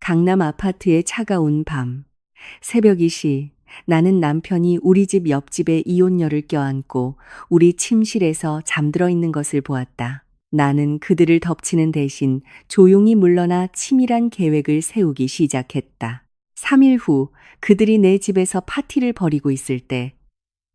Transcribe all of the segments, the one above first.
강남 아파트의 차가운 밤. 새벽 2시, 나는 남편이 우리 집 옆집에 이혼녀를 껴안고 우리 침실에서 잠들어 있는 것을 보았다. 나는 그들을 덮치는 대신 조용히 물러나 치밀한 계획을 세우기 시작했다. 3일 후 그들이 내 집에서 파티를 벌이고 있을 때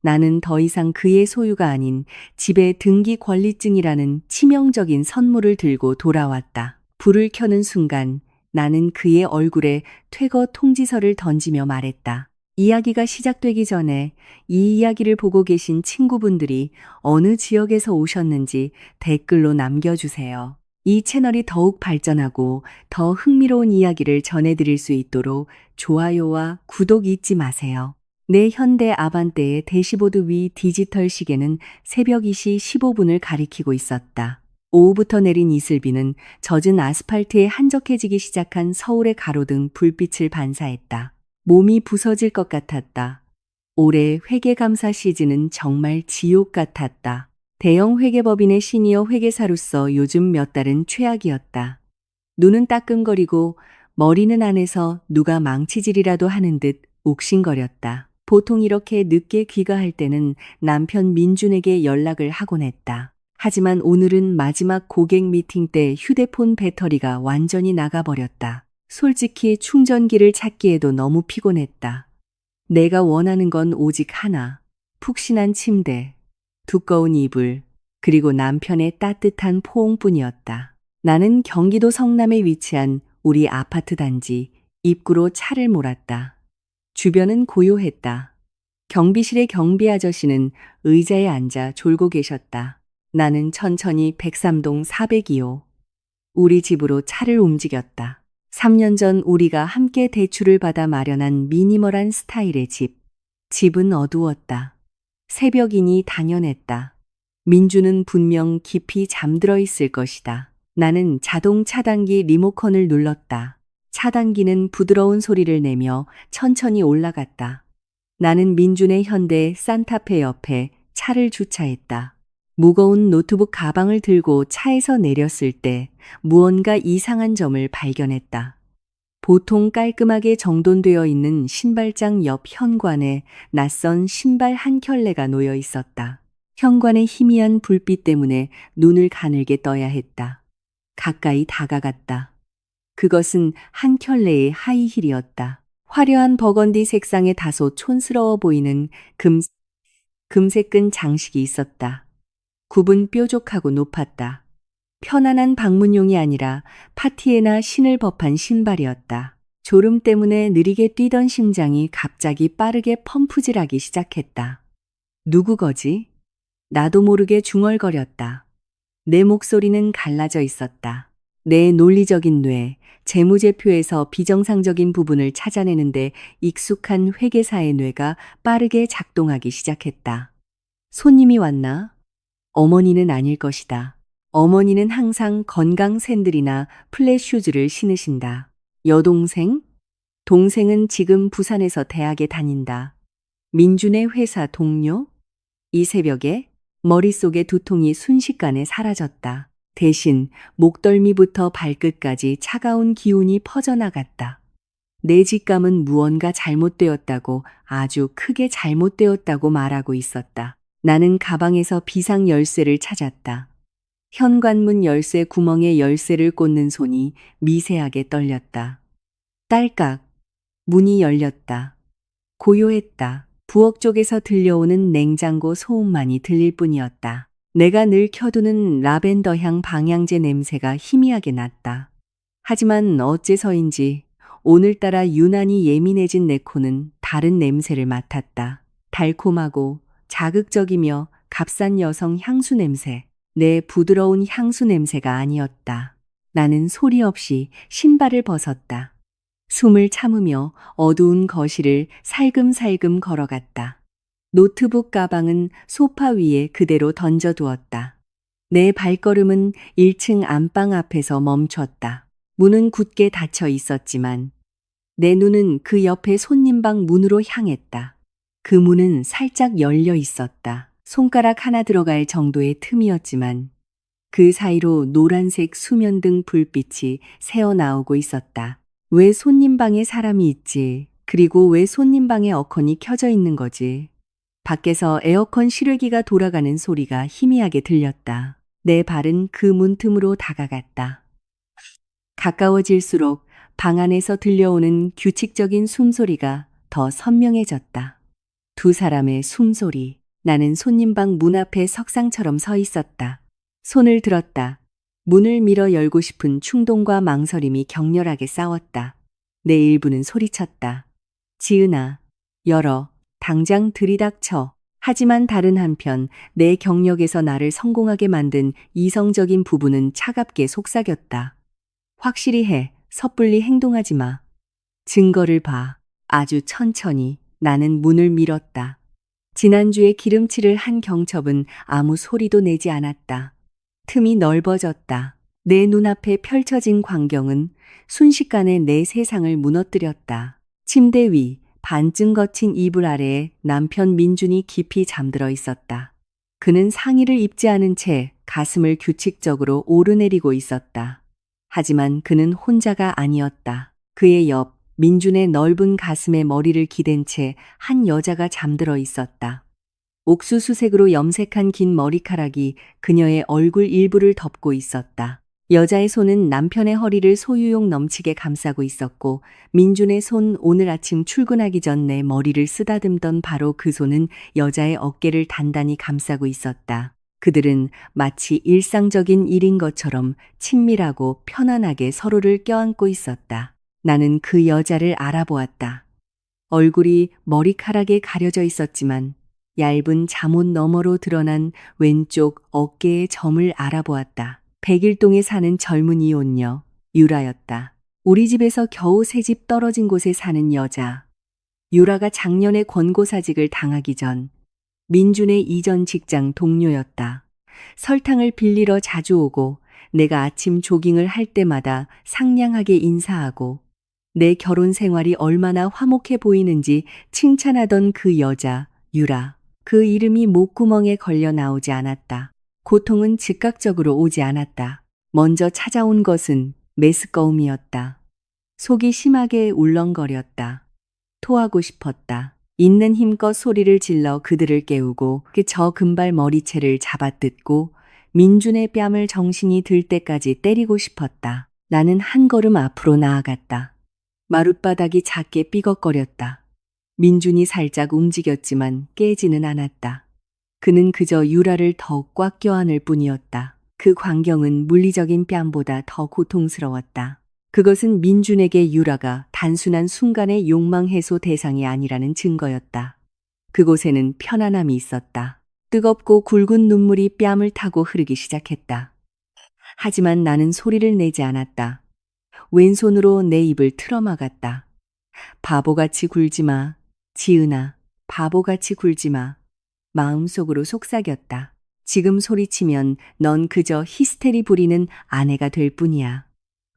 나는 더 이상 그의 소유가 아닌 집의 등기 권리증이라는 치명적인 선물을 들고 돌아왔다. 불을 켜는 순간 나는 그의 얼굴에 퇴거 통지서를 던지며 말했다. 이야기가 시작되기 전에 이 이야기를 보고 계신 친구분들이 어느 지역에서 오셨는지 댓글로 남겨주세요. 이 채널이 더욱 발전하고 더 흥미로운 이야기를 전해드릴 수 있도록 좋아요와 구독 잊지 마세요. 내 현대 아반떼의 대시보드 위 디지털 시계는 새벽 2시 15분을 가리키고 있었다. 오후부터 내린 이슬비는 젖은 아스팔트에 한적해지기 시작한 서울의 가로등 불빛을 반사했다. 몸이 부서질 것 같았다. 올해 회계감사 시즌은 정말 지옥 같았다. 대형 회계법인의 시니어 회계사로서 요즘 몇 달은 최악이었다. 눈은 따끔거리고 머리는 안에서 누가 망치질이라도 하는 듯 옥신거렸다. 보통 이렇게 늦게 귀가할 때는 남편 민준에게 연락을 하곤 했다. 하지만 오늘은 마지막 고객 미팅 때 휴대폰 배터리가 완전히 나가버렸다. 솔직히 충전기를 찾기에도 너무 피곤했다. 내가 원하는 건 오직 하나. 푹신한 침대, 두꺼운 이불, 그리고 남편의 따뜻한 포옹뿐이었다. 나는 경기도 성남에 위치한 우리 아파트 단지 입구로 차를 몰았다. 주변은 고요했다. 경비실의 경비 아저씨는 의자에 앉아 졸고 계셨다. 나는 천천히 103동 402호. 우리 집으로 차를 움직였다. 3년 전 우리가 함께 대출을 받아 마련한 미니멀한 스타일의 집. 집은 어두웠다. 새벽이니 당연했다. 민주는 분명 깊이 잠들어 있을 것이다. 나는 자동 차단기 리모컨을 눌렀다. 차단기는 부드러운 소리를 내며 천천히 올라갔다. 나는 민준의 현대 산타페 옆에 차를 주차했다. 무거운 노트북 가방을 들고 차에서 내렸을 때 무언가 이상한 점을 발견했다. 보통 깔끔하게 정돈되어 있는 신발장 옆 현관에 낯선 신발 한 켤레가 놓여 있었다. 현관의 희미한 불빛 때문에 눈을 가늘게 떠야 했다. 가까이 다가갔다. 그것은 한 켤레의 하이힐이었다. 화려한 버건디 색상의 다소 촌스러워 보이는 금색 장식이 있었다. 굽은 뾰족하고 높았다. 편안한 방문용이 아니라 파티에나 신을 법한 신발이었다. 졸음 때문에 느리게 뛰던 심장이 갑자기 빠르게 펌프질하기 시작했다. 누구 거지? 나도 모르게 중얼거렸다. 내 목소리는 갈라져 있었다. 내 논리적인 뇌, 재무제표에서 비정상적인 부분을 찾아내는데 익숙한 회계사의 뇌가 빠르게 작동하기 시작했다. 손님이 왔나? 어머니는 아닐 것이다. 어머니는 항상 건강 샌들이나 플랫 슈즈를 신으신다. 여동생? 동생은 지금 부산에서 대학에 다닌다. 민준의 회사 동료? 이 새벽에 머릿속의 두통이 순식간에 사라졌다. 대신 목덜미부터 발끝까지 차가운 기운이 퍼져나갔다. 내 직감은 무언가 잘못되었다고, 아주 크게 잘못되었다고 말하고 있었다. 나는 가방에서 비상 열쇠를 찾았다. 현관문 열쇠 구멍에 열쇠를 꽂는 손이 미세하게 떨렸다. 딸깍. 문이 열렸다. 고요했다. 부엌 쪽에서 들려오는 냉장고 소음만이 들릴 뿐이었다. 내가 늘 켜두는 라벤더 향 방향제 냄새가 희미하게 났다. 하지만 어째서인지 오늘따라 유난히 예민해진 내 코는 다른 냄새를 맡았다. 달콤하고 자극적이며 값싼 여성 향수 냄새. 내 부드러운 향수 냄새가 아니었다. 나는 소리 없이 신발을 벗었다. 숨을 참으며 어두운 거실을 살금살금 걸어갔다. 노트북 가방은 소파 위에 그대로 던져두었다. 내 발걸음은 1층 안방 앞에서 멈췄다. 문은 굳게 닫혀 있었지만 내 눈은 그 옆에 손님방 문으로 향했다. 그 문은 살짝 열려 있었다. 손가락 하나 들어갈 정도의 틈이었지만 그 사이로 노란색 수면등 불빛이 새어나오고 있었다. 왜 손님 방에 사람이 있지? 그리고 왜 손님 방에 에어컨이 켜져 있는 거지? 밖에서 에어컨 실외기가 돌아가는 소리가 희미하게 들렸다. 내 발은 그 문틈으로 다가갔다. 가까워질수록 방 안에서 들려오는 규칙적인 숨소리가 더 선명해졌다. 두 사람의 숨소리. 나는 손님방 문 앞에 석상처럼 서 있었다. 손을 들었다. 문을 밀어 열고 싶은 충동과 망설임이 격렬하게 싸웠다. 내 일부는 소리쳤다. 지은아, 열어. 당장 들이닥쳐. 하지만 다른 한편 내 경력에서 나를 성공하게 만든 이성적인 부부는 차갑게 속삭였다. 확실히 해. 섣불리 행동하지 마. 증거를 봐. 아주 천천히. 나는 문을 밀었다. 지난주에 기름칠을 한 경첩은 아무 소리도 내지 않았다. 틈이 넓어졌다. 내 눈앞에 펼쳐진 광경은 순식간에 내 세상을 무너뜨렸다. 침대 위, 반쯤 거친 이불 아래에 남편 민준이 깊이 잠들어 있었다. 그는 상의를 입지 않은 채 가슴을 규칙적으로 오르내리고 있었다. 하지만 그는 혼자가 아니었다. 그의 옆, 민준의 넓은 가슴에 머리를 기댄 채 한 여자가 잠들어 있었다. 옥수수색으로 염색한 긴 머리카락이 그녀의 얼굴 일부를 덮고 있었다. 여자의 손은 남편의 허리를 소유욕 넘치게 감싸고 있었고, 민준의 손, 오늘 아침 출근하기 전 내 머리를 쓰다듬던 바로 그 손은 여자의 어깨를 단단히 감싸고 있었다. 그들은 마치 일상적인 일인 것처럼 친밀하고 편안하게 서로를 껴안고 있었다. 나는 그 여자를 알아보았다. 얼굴이 머리카락에 가려져 있었지만 얇은 잠옷 너머로 드러난 왼쪽 어깨의 점을 알아보았다. 백일동에 사는 젊은 이혼녀, 유라였다. 우리 집에서 겨우 새 집 떨어진 곳에 사는 여자. 유라가 작년에 권고사직을 당하기 전 민준의 이전 직장 동료였다. 설탕을 빌리러 자주 오고 내가 아침 조깅을 할 때마다 상냥하게 인사하고 내 결혼 생활이 얼마나 화목해 보이는지 칭찬하던 그 여자, 유라. 그 이름이 목구멍에 걸려 나오지 않았다. 고통은 즉각적으로 오지 않았다. 먼저 찾아온 것은 메스꺼움이었다. 속이 심하게 울렁거렸다. 토하고 싶었다. 있는 힘껏 소리를 질러 그들을 깨우고 저 금발 머리채를 잡아뜯고 민준의 뺨을 정신이 들 때까지 때리고 싶었다. 나는 한 걸음 앞으로 나아갔다. 마룻바닥이 작게 삐걱거렸다. 민준이 살짝 움직였지만 깨지는 않았다. 그는 그저 유라를 더욱 꽉 껴안을 뿐이었다. 그 광경은 물리적인 뺨보다 더 고통스러웠다. 그것은 민준에게 유라가 단순한 순간의 욕망 해소 대상이 아니라는 증거였다. 그곳에는 편안함이 있었다. 뜨겁고 굵은 눈물이 뺨을 타고 흐르기 시작했다. 하지만 나는 소리를 내지 않았다. 왼손으로 내 입을 틀어막았다. 바보같이 굴지 마. 지은아, 바보같이 굴지 마. 마음속으로 속삭였다. 지금 소리치면 넌 그저 히스테리 부리는 아내가 될 뿐이야.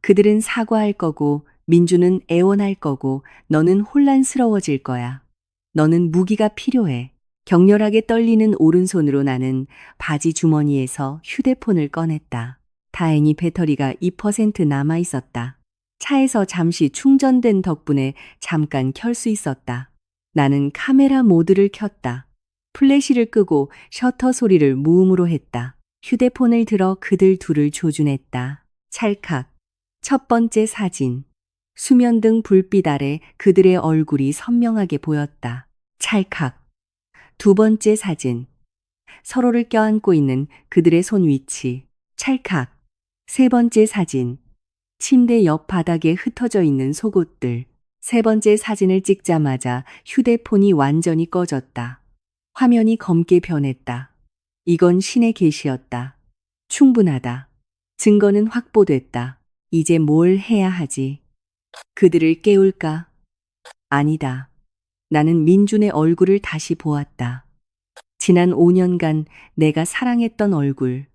그들은 사과할 거고 민주는 애원할 거고 너는 혼란스러워질 거야. 너는 무기가 필요해. 격렬하게 떨리는 오른손으로 나는 바지 주머니에서 휴대폰을 꺼냈다. 다행히 배터리가 2% 남아 있었다. 차에서 잠시 충전된 덕분에 잠깐 켤 수 있었다. 나는 카메라 모드를 켰다. 플래시를 끄고 셔터 소리를 무음으로 했다. 휴대폰을 들어 그들 둘을 조준했다. 찰칵. 첫 번째 사진. 수면등 불빛 아래 그들의 얼굴이 선명하게 보였다. 찰칵. 두 번째 사진. 서로를 껴안고 있는 그들의 손 위치. 찰칵. 세 번째 사진. 침대 옆 바닥에 흩어져 있는 속옷들. 세 번째 사진을 찍자마자 휴대폰이 완전히 꺼졌다. 화면이 검게 변했다. 이건 신의 계시였다. 충분하다. 증거는 확보됐다. 이제 뭘 해야 하지? 그들을 깨울까? 아니다. 나는 민준의 얼굴을 다시 보았다. 지난 5년간 내가 사랑했던 얼굴,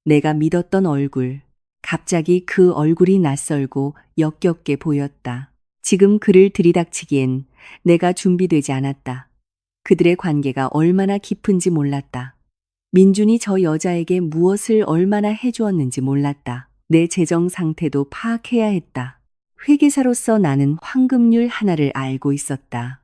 내가 믿었던 얼굴. 갑자기 그 얼굴이 낯설고 역겹게 보였다. 지금 그를 들이닥치기엔 내가 준비되지 않았다. 그들의 관계가 얼마나 깊은지 몰랐다. 민준이 저 여자에게 무엇을 얼마나 해주었는지 몰랐다. 내 재정 상태도 파악해야 했다. 회계사로서 나는 황금률 하나를 알고 있었다.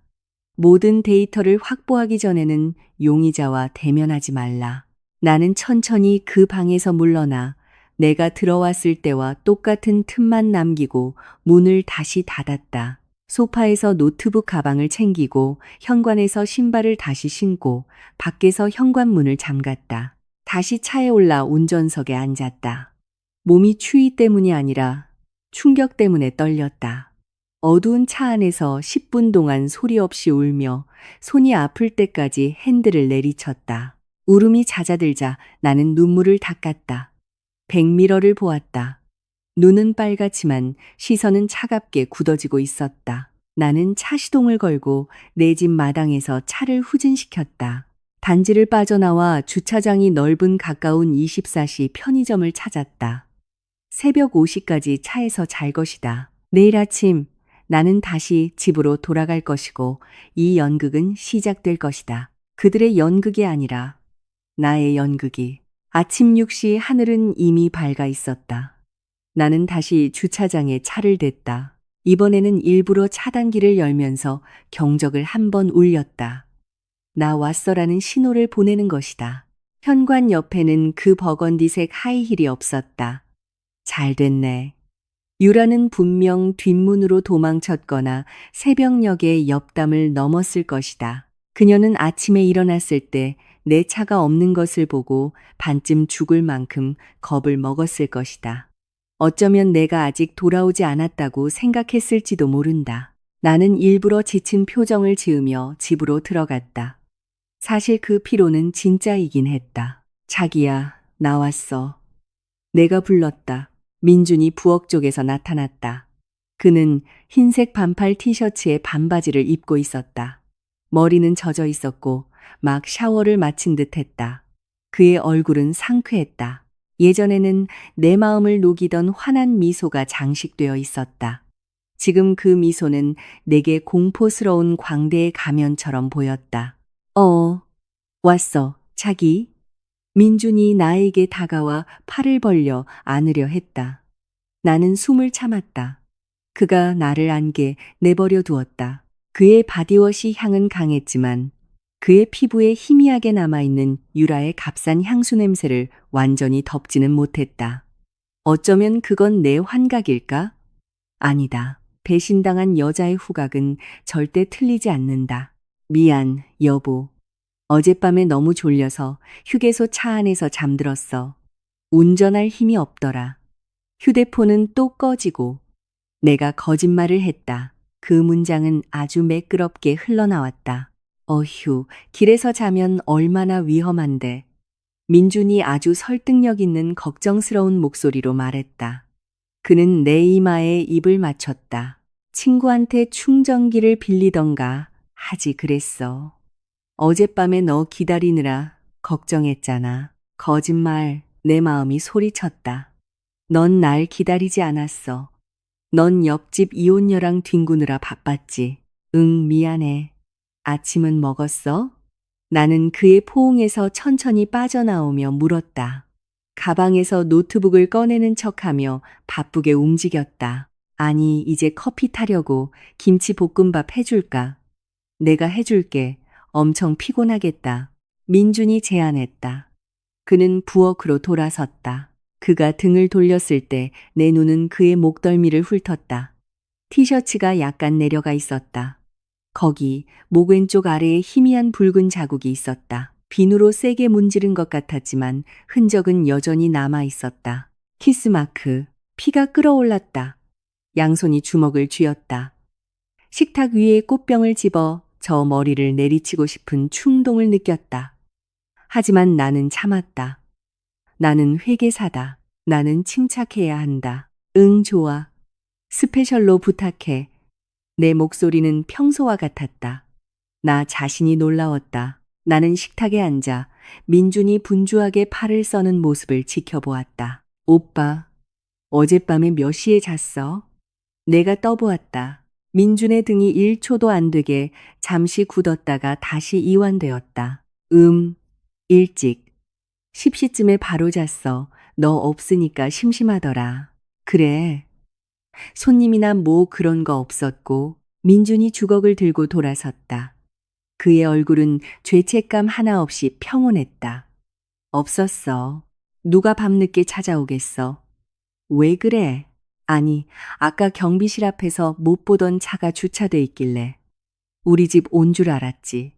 모든 데이터를 확보하기 전에는 용의자와 대면하지 말라. 나는 천천히 그 방에서 물러나 내가 들어왔을 때와 똑같은 틈만 남기고 문을 다시 닫았다. 소파에서 노트북 가방을 챙기고 현관에서 신발을 다시 신고 밖에서 현관문을 잠갔다. 다시 차에 올라 운전석에 앉았다. 몸이 추위 때문이 아니라 충격 때문에 떨렸다. 어두운 차 안에서 10분 동안 소리 없이 울며 손이 아플 때까지 핸들을 내리쳤다. 울음이 잦아들자 나는 눈물을 닦았다. 백미러를 보았다. 눈은 빨갛지만 시선은 차갑게 굳어지고 있었다. 나는 차 시동을 걸고 내 집 마당에서 차를 후진시켰다. 단지를 빠져나와 주차장이 넓은 가까운 24시 편의점을 찾았다. 새벽 5시까지 차에서 잘 것이다. 내일 아침 나는 다시 집으로 돌아갈 것이고 이 연극은 시작될 것이다. 그들의 연극이 아니라 나의 연극이. 아침 6시 하늘은 이미 밝아 있었다. 나는 다시 주차장에 차를 댔다. 이번에는 일부러 차단기를 열면서 경적을 한 번 울렸다. 나 왔어라는 신호를 보내는 것이다. 현관 옆에는 그 버건디색 하이힐이 없었다. 잘 됐네. 유라는 분명 뒷문으로 도망쳤거나 새벽녘의 옆담을 넘었을 것이다. 그녀는 아침에 일어났을 때 내 차가 없는 것을 보고 반쯤 죽을 만큼 겁을 먹었을 것이다. 어쩌면 내가 아직 돌아오지 않았다고 생각했을지도 모른다. 나는 일부러 지친 표정을 지으며 집으로 들어갔다. 사실 그 피로는 진짜이긴 했다. 자기야, 나왔어. 내가 불렀다. 민준이 부엌 쪽에서 나타났다. 그는 흰색 반팔 티셔츠에 반바지를 입고 있었다. 머리는 젖어 있었고 막 샤워를 마친 듯 했다. 그의 얼굴은 상쾌했다. 예전에는 내 마음을 녹이던 환한 미소가 장식되어 있었다. 지금 그 미소는 내게 공포스러운 광대의 가면처럼 보였다. 왔어, 자기. 민준이 나에게 다가와 팔을 벌려 안으려 했다. 나는 숨을 참았다. 그가 나를 안게 내버려 두었다. 그의 바디워시 향은 강했지만 그의 피부에 희미하게 남아있는 유라의 값싼 향수 냄새를 완전히 덮지는 못했다. 어쩌면 그건 내 환각일까? 아니다. 배신당한 여자의 후각은 절대 틀리지 않는다. 미안, 여보. 어젯밤에 너무 졸려서 휴게소 차 안에서 잠들었어. 운전할 힘이 없더라. 휴대폰은 또 꺼지고 내가 거짓말을 했다. 그 문장은 아주 매끄럽게 흘러나왔다. 어휴, 길에서 자면 얼마나 위험한데. 민준이 아주 설득력 있는 걱정스러운 목소리로 말했다. 그는 내 이마에 입을 맞췄다. 친구한테 충전기를 빌리던가 하지 그랬어. 어젯밤에 너 기다리느라 걱정했잖아. 거짓말, 내 마음이 소리쳤다. 넌 날 기다리지 않았어. 넌 옆집 이혼녀랑 뒹구느라 바빴지. 응, 미안해. 아침은 먹었어? 나는 그의 포옹에서 천천히 빠져나오며 물었다. 가방에서 노트북을 꺼내는 척하며 바쁘게 움직였다. 아니, 이제 커피 타려고 김치볶음밥 해줄까? 내가 해줄게. 엄청 피곤하겠다. 민준이 제안했다. 그는 부엌으로 돌아섰다. 그가 등을 돌렸을 때 내 눈은 그의 목덜미를 훑었다. 티셔츠가 약간 내려가 있었다. 거기 목 왼쪽 아래에 희미한 붉은 자국이 있었다. 비누로 세게 문지른 것 같았지만 흔적은 여전히 남아 있었다. 키스마크. 피가 끓어올랐다. 양손이 주먹을 쥐었다. 식탁 위에 꽃병을 집어 저 머리를 내리치고 싶은 충동을 느꼈다. 하지만 나는 참았다. 나는 회계사다. 나는 침착해야 한다. 응, 좋아. 스페셜로 부탁해. 내 목소리는 평소와 같았다. 나 자신이 놀라웠다. 나는 식탁에 앉아 민준이 분주하게 팔을 써는 모습을 지켜보았다. 오빠, 어젯밤에 몇 시에 잤어? 내가 떠보았다. 민준의 등이 1초도 안 되게 잠시 굳었다가 다시 이완되었다. 일찍. 10시쯤에 바로 잤어. 너 없으니까 심심하더라. 그래. 손님이나 뭐 그런 거 없었고 민준이 주걱을 들고 돌아섰다. 그의 얼굴은 죄책감 하나 없이 평온했다. 없었어. 누가 밤늦게 찾아오겠어. 왜 그래? 아니, 아까 경비실 앞에서 못 보던 차가 주차돼 있길래. 우리 집 온 줄 알았지.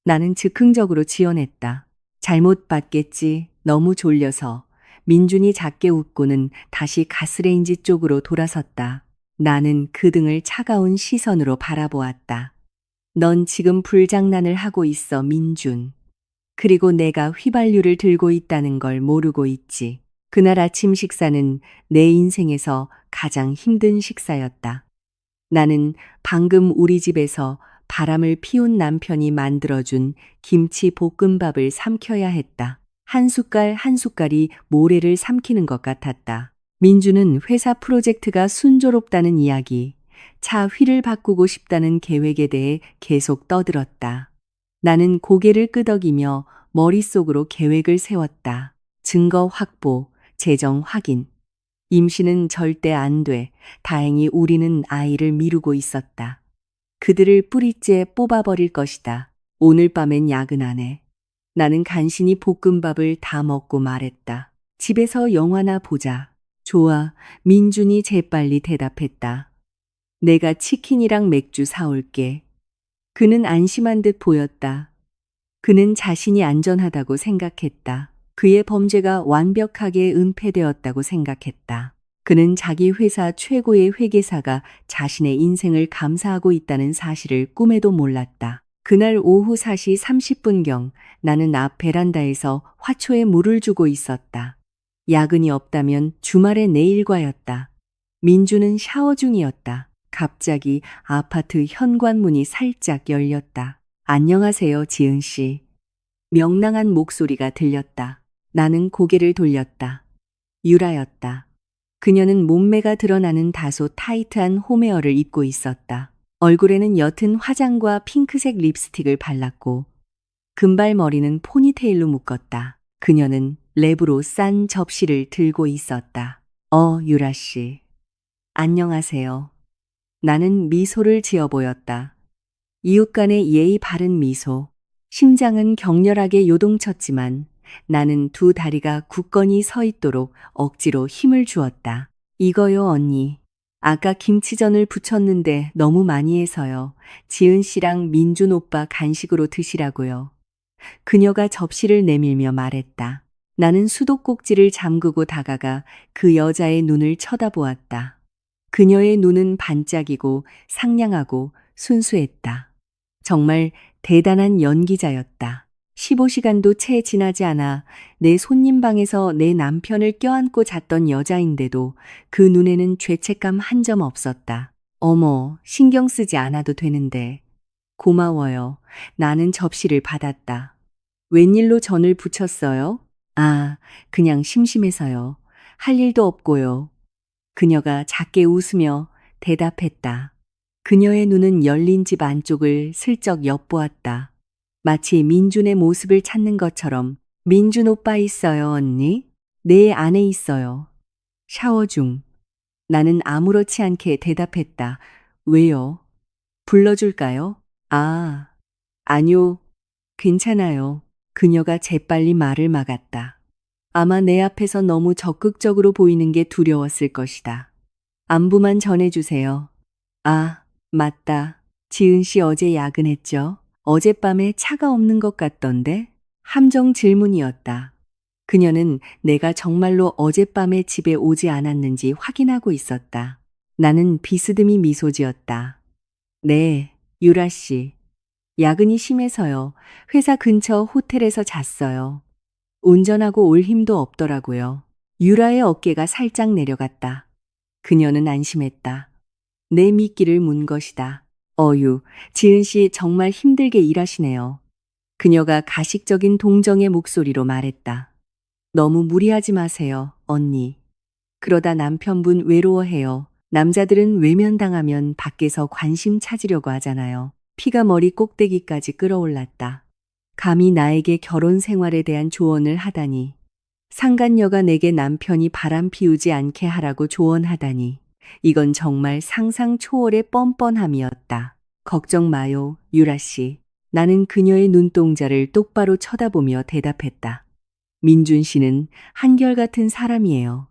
나는 즉흥적으로 지어냈다. 잘못 봤겠지. 너무 졸려서. 민준이 작게 웃고는 다시 가스레인지 쪽으로 돌아섰다. 나는 그 등을 차가운 시선으로 바라보았다. 넌 지금 불장난을 하고 있어, 민준. 그리고 내가 휘발유를 들고 있다는 걸 모르고 있지. 그날 아침 식사는 내 인생에서 가장 힘든 식사였다. 나는 방금 우리 집에서 바람을 피운 남편이 만들어준 김치 볶음밥을 삼켜야 했다. 한 숟갈 한 숟갈이 모래를 삼키는 것 같았다. 민주는 회사 프로젝트가 순조롭다는 이야기, 차 휠을 바꾸고 싶다는 계획에 대해 계속 떠들었다. 나는 고개를 끄덕이며 머릿속으로 계획을 세웠다. 증거 확보, 재정 확인. 임신은 절대 안 돼. 다행히 우리는 아이를 미루고 있었다. 그들을 뿌리째 뽑아버릴 것이다. 오늘 밤엔 야근하네. 나는 간신히 볶음밥을 다 먹고 말했다. 집에서 영화나 보자. 좋아. 민준이 재빨리 대답했다. 내가 치킨이랑 맥주 사올게. 그는 안심한 듯 보였다. 그는 자신이 안전하다고 생각했다. 그의 범죄가 완벽하게 은폐되었다고 생각했다. 그는 자기 회사 최고의 회계사가 자신의 인생을 감사하고 있다는 사실을 꿈에도 몰랐다. 그날 오후 4시 30분경 나는 앞 베란다에서 화초에 물을 주고 있었다. 야근이 없다면 주말의 내 일과였다. 민주는 샤워 중이었다. 갑자기 아파트 현관문이 살짝 열렸다. 안녕하세요, 지은 씨. 명랑한 목소리가 들렸다. 나는 고개를 돌렸다. 유라였다. 그녀는 몸매가 드러나는 다소 타이트한 홈웨어를 입고 있었다. 얼굴에는 옅은 화장과 핑크색 립스틱을 발랐고 금발머리는 포니테일로 묶었다. 그녀는 랩으로 싼 접시를 들고 있었다. 유라 씨. 안녕하세요. 나는 미소를 지어 보였다. 이웃 간의 예의 바른 미소. 심장은 격렬하게 요동쳤지만 나는 두 다리가 굳건히 서 있도록 억지로 힘을 주었다. 이거요, 언니. 아까 김치전을 부쳤는데 너무 많이 해서요. 지은 씨랑 민준 오빠 간식으로 드시라고요. 그녀가 접시를 내밀며 말했다. 나는 수도꼭지를 잠그고 다가가 그 여자의 눈을 쳐다보았다. 그녀의 눈은 반짝이고 상냥하고 순수했다. 정말 대단한 연기자였다. 15시간도 채 지나지 않아 내 손님 방에서 내 남편을 껴안고 잤던 여자인데도 그 눈에는 죄책감 한 점 없었다. 어머, 신경 쓰지 않아도 되는데. 고마워요. 나는 접시를 받았다. 웬일로 전을 부쳤어요? 아, 그냥 심심해서요. 할 일도 없고요. 그녀가 작게 웃으며 대답했다. 그녀의 눈은 열린 집 안쪽을 슬쩍 엿보았다. 마치 민준의 모습을 찾는 것처럼. 민준 오빠 있어요, 언니? 네, 안에 있어요. 샤워 중. 나는 아무렇지 않게 대답했다. 왜요? 불러줄까요? 아니요. 괜찮아요. 그녀가 재빨리 말을 막았다. 아마 내 앞에서 너무 적극적으로 보이는 게 두려웠을 것이다. 안부만 전해주세요. 맞다. 지은 씨 어제 야근했죠? 어젯밤에 차가 없는 것 같던데? 함정 질문이었다. 그녀는 내가 정말로 어젯밤에 집에 오지 않았는지 확인하고 있었다. 나는 비스듬히 미소 지었다. 네, 유라 씨. 야근이 심해서요. 회사 근처 호텔에서 잤어요. 운전하고 올 힘도 없더라고요. 유라의 어깨가 살짝 내려갔다. 그녀는 안심했다. 내 미끼를 문 것이다. 지은 씨 정말 힘들게 일하시네요. 그녀가 가식적인 동정의 목소리로 말했다. 너무 무리하지 마세요, 언니. 그러다 남편분 외로워해요. 남자들은 외면당하면 밖에서 관심 찾으려고 하잖아요. 피가 머리 꼭대기까지 끌어올랐다. 감히 나에게 결혼 생활에 대한 조언을 하다니. 상간녀가 내게 남편이 바람 피우지 않게 하라고 조언하다니. 이건 정말 상상 초월의 뻔뻔함이었다. 걱정 마요, 유라 씨. 나는 그녀의 눈동자를 똑바로 쳐다보며 대답했다. 민준 씨는 한결같은 사람이에요.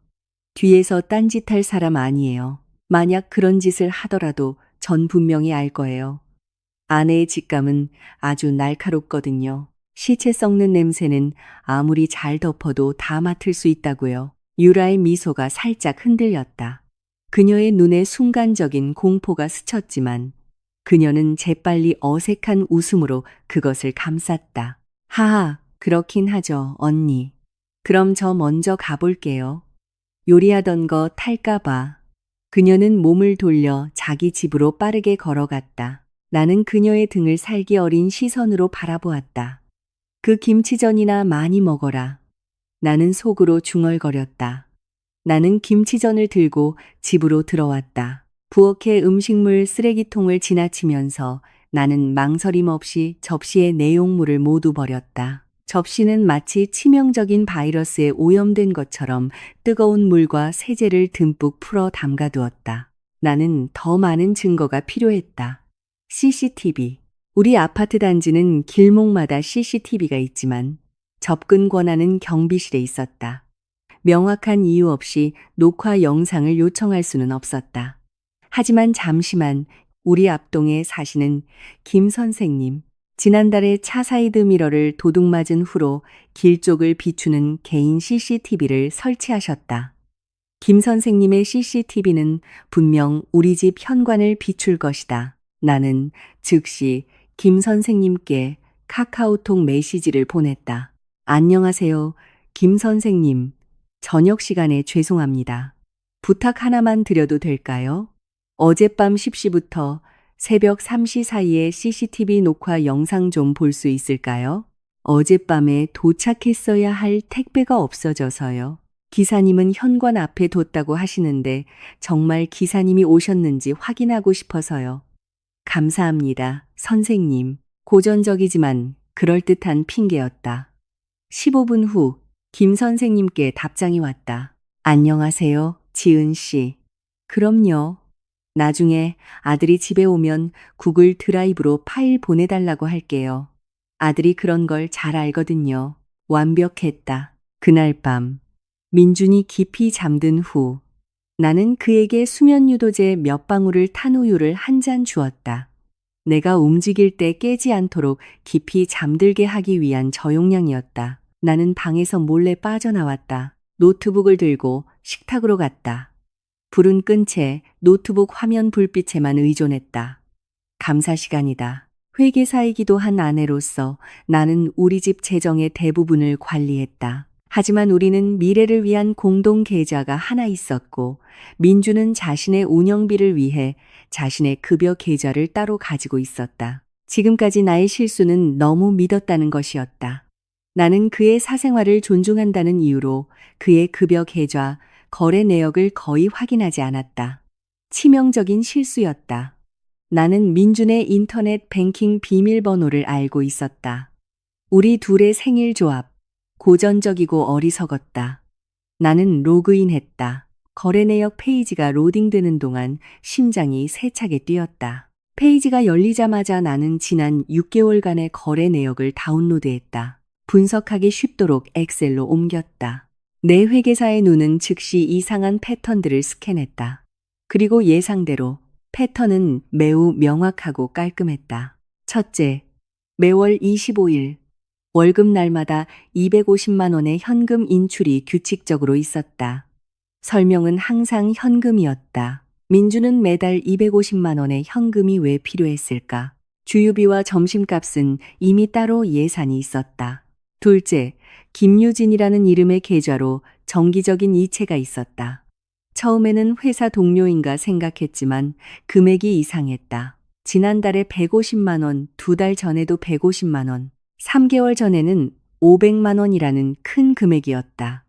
뒤에서 딴짓할 사람 아니에요. 만약 그런 짓을 하더라도 전 분명히 알 거예요. 아내의 직감은 아주 날카롭거든요. 시체 썩는 냄새는 아무리 잘 덮어도 다 맡을 수 있다고요. 유라의 미소가 살짝 흔들렸다. 그녀의 눈에 순간적인 공포가 스쳤지만 그녀는 재빨리 어색한 웃음으로 그것을 감쌌다. 하하, 그렇긴 하죠, 언니. 그럼 저 먼저 가볼게요. 요리하던 거 탈까봐. 그녀는 몸을 돌려 자기 집으로 빠르게 걸어갔다. 나는 그녀의 등을 살기 어린 시선으로 바라보았다. 그 김치전이나 많이 먹어라. 나는 속으로 중얼거렸다. 나는 김치전을 들고 집으로 들어왔다. 부엌의 음식물 쓰레기통을 지나치면서 나는 망설임 없이 접시의 내용물을 모두 버렸다. 접시는 마치 치명적인 바이러스에 오염된 것처럼 뜨거운 물과 세제를 듬뿍 풀어 담가두었다. 나는 더 많은 증거가 필요했다. CCTV. 우리 아파트 단지는 길목마다 CCTV가 있지만 접근 권한은 경비실에 있었다. 명확한 이유 없이 녹화 영상을 요청할 수는 없었다. 하지만 잠시만, 우리 앞동에 사시는 김 선생님. 지난달에 차 사이드 미러를 도둑 맞은 후로 길 쪽을 비추는 개인 CCTV를 설치하셨다. 김 선생님의 CCTV는 분명 우리 집 현관을 비출 것이다. 나는 즉시 김 선생님께 카카오톡 메시지를 보냈다. 안녕하세요, 김 선생님. 저녁 시간에 죄송합니다. 부탁 하나만 드려도 될까요? 어젯밤 10시부터 새벽 3시 사이에 CCTV 녹화 영상 좀 볼 수 있을까요? 어젯밤에 도착했어야 할 택배가 없어져서요. 기사님은 현관 앞에 뒀다고 하시는데 정말 기사님이 오셨는지 확인하고 싶어서요. 감사합니다, 선생님. 고전적이지만 그럴듯한 핑계였다. 15분 후 김 선생님께 답장이 왔다. 안녕하세요, 지은 씨. 그럼요. 나중에 아들이 집에 오면 구글 드라이브로 파일 보내달라고 할게요. 아들이 그런 걸 잘 알거든요. 완벽했다. 그날 밤, 민준이 깊이 잠든 후, 나는 그에게 수면 유도제 몇 방울을 탄 우유를 한 잔 주었다. 내가 움직일 때 깨지 않도록 깊이 잠들게 하기 위한 저용량이었다. 나는 방에서 몰래 빠져나왔다. 노트북을 들고 식탁으로 갔다. 불은 끈 채 노트북 화면 불빛에만 의존했다. 감사 시간이다. 회계사이기도 한 아내로서 나는 우리 집 재정의 대부분을 관리했다. 하지만 우리는 미래를 위한 공동 계좌가 하나 있었고, 민주는 자신의 운영비를 위해 자신의 급여 계좌를 따로 가지고 있었다. 지금까지 나의 실수는 너무 믿었다는 것이었다. 나는 그의 사생활을 존중한다는 이유로 그의 급여 계좌, 거래 내역을 거의 확인하지 않았다. 치명적인 실수였다. 나는 민준의 인터넷 뱅킹 비밀번호를 알고 있었다. 우리 둘의 생일 조합, 고전적이고 어리석었다. 나는 로그인했다. 거래 내역 페이지가 로딩되는 동안 심장이 세차게 뛰었다. 페이지가 열리자마자 나는 지난 6개월간의 거래 내역을 다운로드했다. 분석하기 쉽도록 엑셀로 옮겼다. 내 회계사의 눈은 즉시 이상한 패턴들을 스캔했다. 그리고 예상대로 패턴은 매우 명확하고 깔끔했다. 첫째, 매월 25일, 월급 날마다 250만 원의 현금 인출이 규칙적으로 있었다. 설명은 항상 현금이었다. 민주는 매달 250만 원의 현금이 왜 필요했을까? 주유비와 점심값은 이미 따로 예산이 있었다. 둘째, 김유진이라는 이름의 계좌로 정기적인 이체가 있었다. 처음에는 회사 동료인가 생각했지만 금액이 이상했다. 지난달에 150만 원, 2달 전에도 150만 원, 3개월 전에는 500만 원이라는 큰 금액이었다.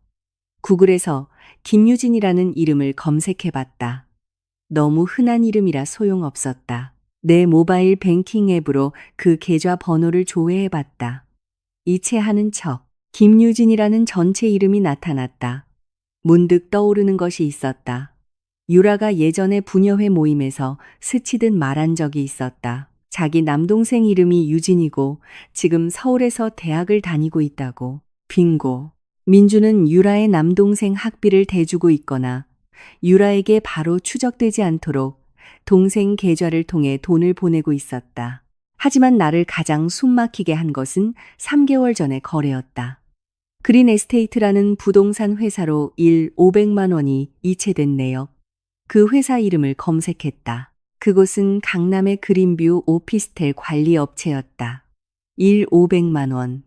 구글에서 김유진이라는 이름을 검색해봤다. 너무 흔한 이름이라 소용없었다. 내 모바일 뱅킹 앱으로 그 계좌 번호를 조회해봤다. 이체하는 척, 김유진이라는 전체 이름이 나타났다. 문득 떠오르는 것이 있었다. 유라가 예전에 부녀회 모임에서 스치듯 말한 적이 있었다. 자기 남동생 이름이 유진이고 지금 서울에서 대학을 다니고 있다고. 빙고. 민주는 유라의 남동생 학비를 대주고 있거나 유라에게 바로 추적되지 않도록 동생 계좌를 통해 돈을 보내고 있었다. 하지만 나를 가장 숨막히게 한 것은 3개월 전의 거래였다. 그린 에스테이트라는 부동산 회사로 500만 원이 이체된 내역. 그 회사 이름을 검색했다. 그곳은 강남의 그린뷰 오피스텔 관리 업체였다. 500만 원.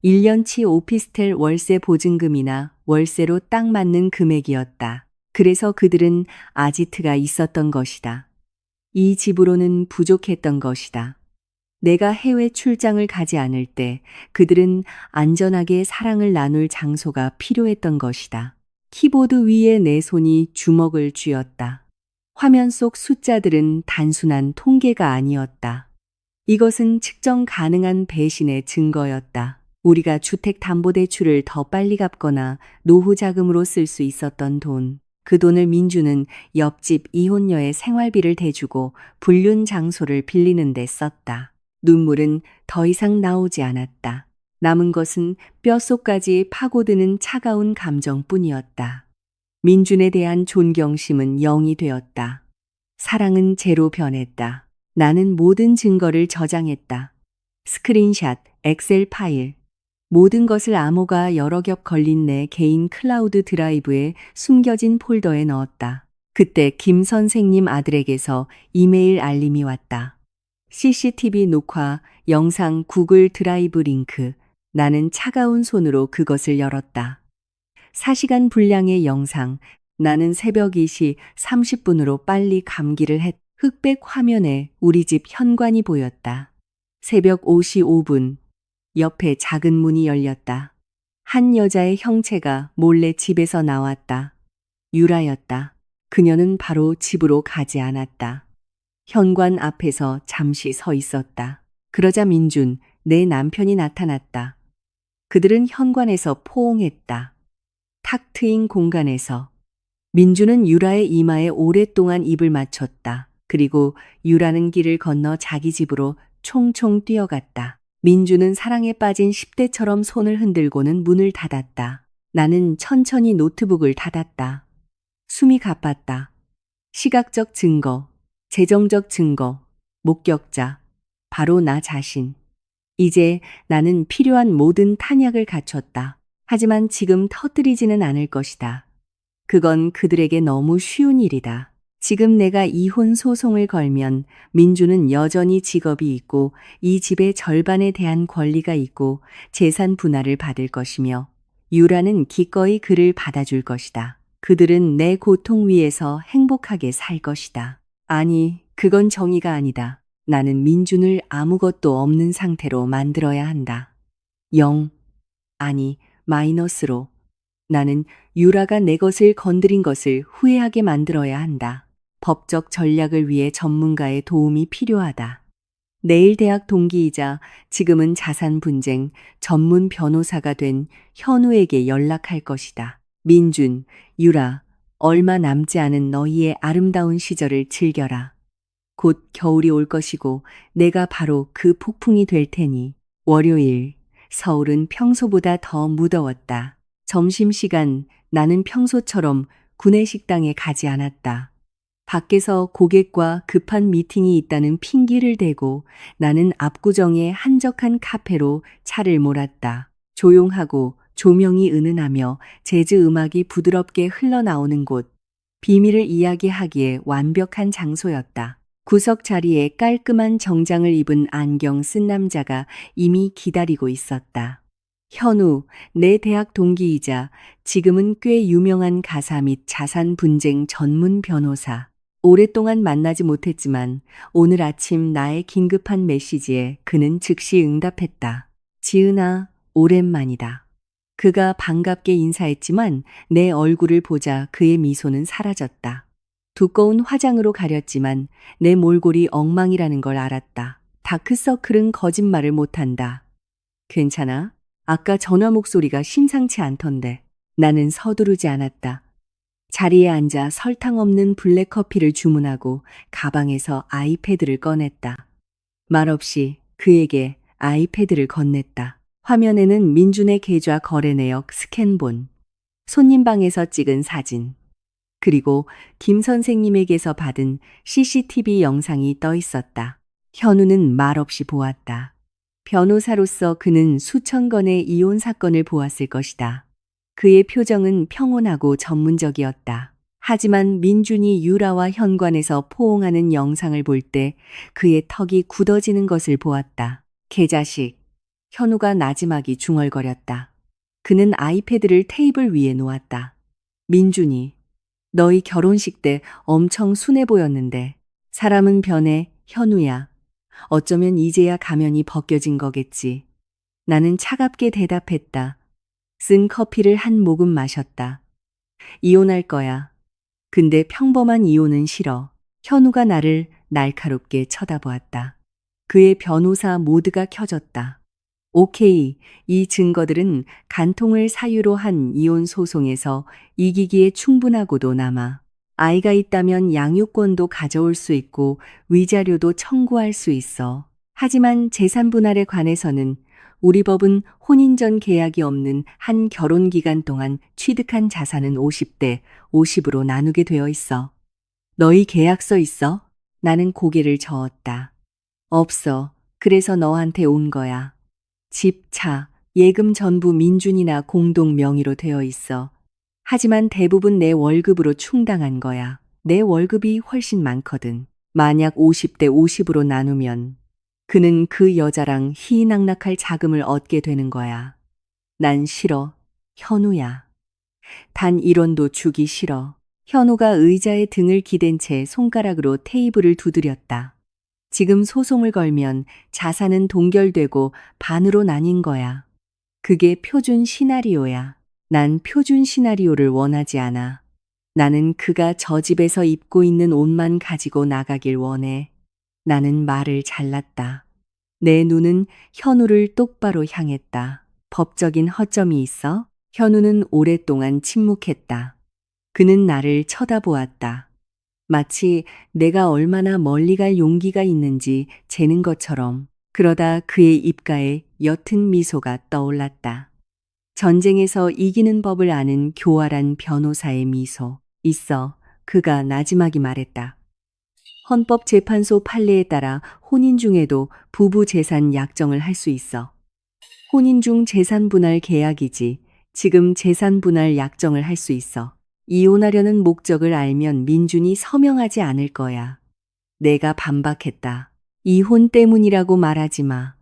1년치 오피스텔 월세 보증금이나 월세로 딱 맞는 금액이었다. 그래서 그들은 아지트가 있었던 것이다. 이 집으로는 부족했던 것이다. 내가 해외 출장을 가지 않을 때 그들은 안전하게 사랑을 나눌 장소가 필요했던 것이다. 키보드 위에 내 손이 주먹을 쥐었다. 화면 속 숫자들은 단순한 통계가 아니었다. 이것은 측정 가능한 배신의 증거였다. 우리가 주택담보대출을 더 빨리 갚거나 노후 자금으로 쓸 수 있었던 돈. 그 돈을 민주는 옆집 이혼녀의 생활비를 대주고 불륜 장소를 빌리는 데 썼다. 눈물은 더 이상 나오지 않았다. 남은 것은 뼛속까지 파고드는 차가운 감정뿐이었다. 민준에 대한 존경심은 0이 되었다. 사랑은 제로 변했다. 나는 모든 증거를 저장했다. 스크린샷, 엑셀 파일. 모든 것을 암호가 여러 겹 걸린 내 개인 클라우드 드라이브에 숨겨진 폴더에 넣었다. 그때 김 선생님 아들에게서 이메일 알림이 왔다. CCTV 녹화, 영상 구글 드라이브 링크. 나는 차가운 손으로 그것을 열었다. 4시간 분량의 영상. 나는 새벽 2시 30분으로 빨리 감기를 했. 흑백 화면에 우리 집 현관이 보였다. 새벽 5시 5분. 옆에 작은 문이 열렸다. 한 여자의 형체가 몰래 집에서 나왔다. 유라였다. 그녀는 바로 집으로 가지 않았다. 현관 앞에서 잠시 서 있었다. 그러자 민준, 내 남편이 나타났다. 그들은 현관에서 포옹했다. 탁 트인 공간에서. 민준은 유라의 이마에 오랫동안 입을 맞췄다. 그리고 유라는 길을 건너 자기 집으로 총총 뛰어갔다. 민주는 사랑에 빠진 10대처럼 손을 흔들고는 문을 닫았다. 나는 천천히 노트북을 닫았다. 숨이 가빴다. 시각적 증거, 재정적 증거, 목격자, 바로 나 자신. 이제 나는 필요한 모든 탄약을 갖췄다. 하지만 지금 터뜨리지는 않을 것이다. 그건 그들에게 너무 쉬운 일이다. 지금 내가 이혼 소송을 걸면 민주는 여전히 직업이 있고 이 집의 절반에 대한 권리가 있고 재산 분할을 받을 것이며 유라는 기꺼이 그를 받아줄 것이다. 그들은 내 고통 위에서 행복하게 살 것이다. 아니, 그건 정의가 아니다. 나는 민준을 아무것도 없는 상태로 만들어야 한다. 0, 아니, 마이너스로. 나는 유라가 내 것을 건드린 것을 후회하게 만들어야 한다. 법적 전략을 위해 전문가의 도움이 필요하다. 내일 대학 동기이자 지금은 자산 분쟁 전문 변호사가 된 현우에게 연락할 것이다. 민준, 유라, 얼마 남지 않은 너희의 아름다운 시절을 즐겨라. 곧 겨울이 올 것이고 내가 바로 그 폭풍이 될 테니. 월요일, 서울은 평소보다 더 무더웠다. 점심시간 나는 평소처럼 구내식당에 가지 않았다. 밖에서 고객과 급한 미팅이 있다는 핑계를 대고 나는 압구정의 한적한 카페로 차를 몰았다. 조용하고 조명이 은은하며 재즈 음악이 부드럽게 흘러나오는 곳. 비밀을 이야기하기에 완벽한 장소였다. 구석 자리에 깔끔한 정장을 입은 안경 쓴 남자가 이미 기다리고 있었다. 현우, 내 대학 동기이자 지금은 꽤 유명한 가사 및 자산 분쟁 전문 변호사. 오랫동안 만나지 못했지만 오늘 아침 나의 긴급한 메시지에 그는 즉시 응답했다. 지은아, 오랜만이다. 그가 반갑게 인사했지만 내 얼굴을 보자 그의 미소는 사라졌다. 두꺼운 화장으로 가렸지만 내 몰골이 엉망이라는 걸 알았다. 다크서클은 거짓말을 못한다. 괜찮아? 아까 전화 목소리가 심상치 않던데. 나는 서두르지 않았다. 자리에 앉아 설탕 없는 블랙커피를 주문하고 가방에서 아이패드를 꺼냈다. 말없이 그에게 아이패드를 건넸다. 화면에는 민준의 계좌 거래 내역 스캔본, 손님 방에서 찍은 사진, 그리고 김 선생님에게서 받은 CCTV 영상이 떠 있었다. 현우는 말없이 보았다. 변호사로서 그는 수천 건의 이혼 사건을 보았을 것이다. 그의 표정은 평온하고 전문적이었다. 하지만 민준이 유라와 현관에서 포옹하는 영상을 볼 때 그의 턱이 굳어지는 것을 보았다. 개자식. 현우가 나지막이 중얼거렸다. 그는 아이패드를 테이블 위에 놓았다. 민준이, 너희 결혼식 때 엄청 순해 보였는데 사람은 변해, 현우야. 어쩌면 이제야 가면이 벗겨진 거겠지. 나는 차갑게 대답했다. 쓴 커피를 한 모금 마셨다. 이혼할 거야. 근데 평범한 이혼은 싫어. 현우가 나를 날카롭게 쳐다보았다. 그의 변호사 모드가 켜졌다. 오케이, 이 증거들은 간통을 사유로 한 이혼 소송에서 이기기에 충분하고도 남아. 아이가 있다면 양육권도 가져올 수 있고 위자료도 청구할 수 있어. 하지만 재산 분할에 관해서는 우리 법은 혼인 전 계약이 없는 한 결혼 기간 동안 취득한 자산은 50대 50으로 나누게 되어 있어. 너희 계약서 있어? 나는 고개를 저었다. 없어. 그래서 너한테 온 거야. 집, 차, 예금 전부 민준이나 공동 명의로 되어 있어. 하지만 대부분 내 월급으로 충당한 거야. 내 월급이 훨씬 많거든. 만약 50대 50으로 나누면 그는 그 여자랑 희희낙낙할 자금을 얻게 되는 거야. 난 싫어. 현우야. 단 1원도 주기 싫어. 현우가 의자에 등을 기댄 채 손가락으로 테이블을 두드렸다. 지금 소송을 걸면 자산은 동결되고 반으로 나뉜 거야. 그게 표준 시나리오야. 난 표준 시나리오를 원하지 않아. 나는 그가 저 집에서 입고 있는 옷만 가지고 나가길 원해. 나는 말을 잘랐다. 내 눈은 현우를 똑바로 향했다. 법적인 허점이 있어? 현우는 오랫동안 침묵했다. 그는 나를 쳐다보았다. 마치 내가 얼마나 멀리 갈 용기가 있는지 재는 것처럼. 그러다 그의 입가에 옅은 미소가 떠올랐다. 전쟁에서 이기는 법을 아는 교활한 변호사의 미소. 있어. 그가 나지막이 말했다. 헌법재판소 판례에 따라 혼인 중에도 부부 재산 약정을 할 수 있어. 혼인 중 재산 분할 계약이지. 지금 재산 분할 약정을 할 수 있어. 이혼하려는 목적을 알면 민준이 서명하지 않을 거야. 내가 반박했다. 이혼 때문이라고 말하지 마.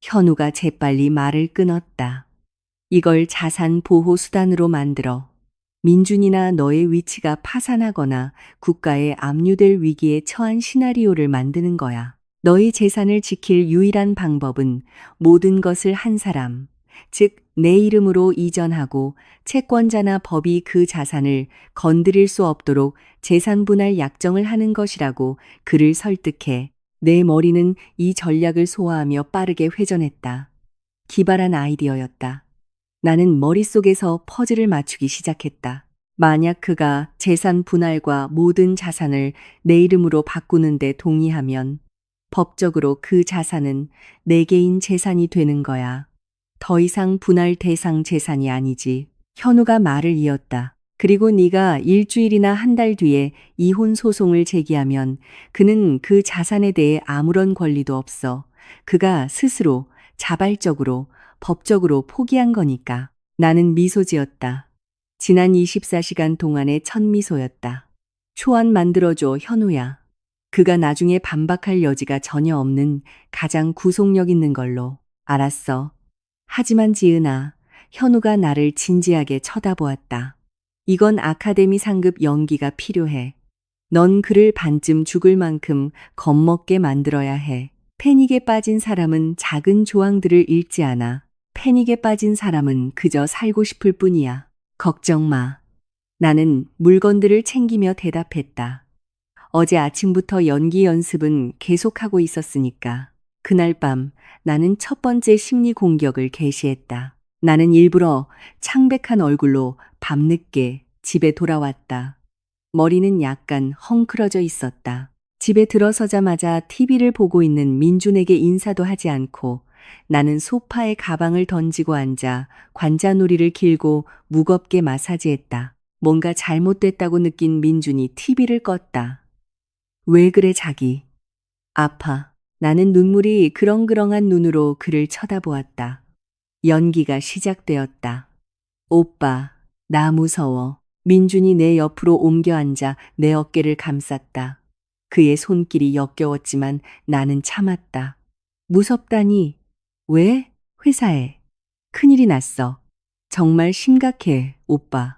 현우가 재빨리 말을 끊었다. 이걸 자산 보호 수단으로 만들어. 민준이나 너의 위치가 파산하거나 국가에 압류될 위기에 처한 시나리오를 만드는 거야. 너희 재산을 지킬 유일한 방법은 모든 것을 한 사람, 즉 내 이름으로 이전하고 채권자나 법이 그 자산을 건드릴 수 없도록 재산 분할 약정을 하는 것이라고 그를 설득해. 내 머리는 이 전략을 소화하며 빠르게 회전했다. 기발한 아이디어였다. 나는 머릿속에서 퍼즐을 맞추기 시작했다. 만약 그가 재산 분할과 모든 자산을 내 이름으로 바꾸는데 동의하면 법적으로 그 자산은 내 개인 재산이 되는 거야. 더 이상 분할 대상 재산이 아니지. 현우가 말을 이었다. 그리고 네가 일주일이나 한 달 뒤에 이혼 소송을 제기하면 그는 그 자산에 대해 아무런 권리도 없어. 그가 스스로 자발적으로 법적으로 포기한 거니까. 나는 미소 지었다. 지난 24시간 동안의 첫 미소였다. 초안 만들어줘, 현우야. 그가 나중에 반박할 여지가 전혀 없는 가장 구속력 있는 걸로. 알았어. 하지만 지은아, 현우가 나를 진지하게 쳐다보았다. 이건 아카데미 상급 연기가 필요해. 넌 그를 반쯤 죽을 만큼 겁먹게 만들어야 해. 패닉에 빠진 사람은 작은 조항들을 읽지 않아. 패닉에 빠진 사람은 그저 살고 싶을 뿐이야. 걱정 마. 나는 물건들을 챙기며 대답했다. 어제 아침부터 연기 연습은 계속하고 있었으니까. 그날 밤 나는 첫 번째 심리 공격을 개시했다. 나는 일부러 창백한 얼굴로 밤늦게 집에 돌아왔다. 머리는 약간 헝클어져 있었다. 집에 들어서자마자 TV를 보고 있는 민준에게 인사도 하지 않고 나는 소파에 가방을 던지고 앉아 관자놀이를 길고 무겁게 마사지했다. 뭔가 잘못됐다고 느낀 민준이 TV를 껐다. 왜 그래 자기? 아파. 나는 눈물이 그렁그렁한 눈으로 그를 쳐다보았다. 연기가 시작되었다. 오빠, 나 무서워. 민준이 내 옆으로 옮겨 앉아 내 어깨를 감쌌다. 그의 손길이 역겨웠지만 나는 참았다. 무섭다니. 왜? 회사에. 큰일이 났어. 정말 심각해, 오빠.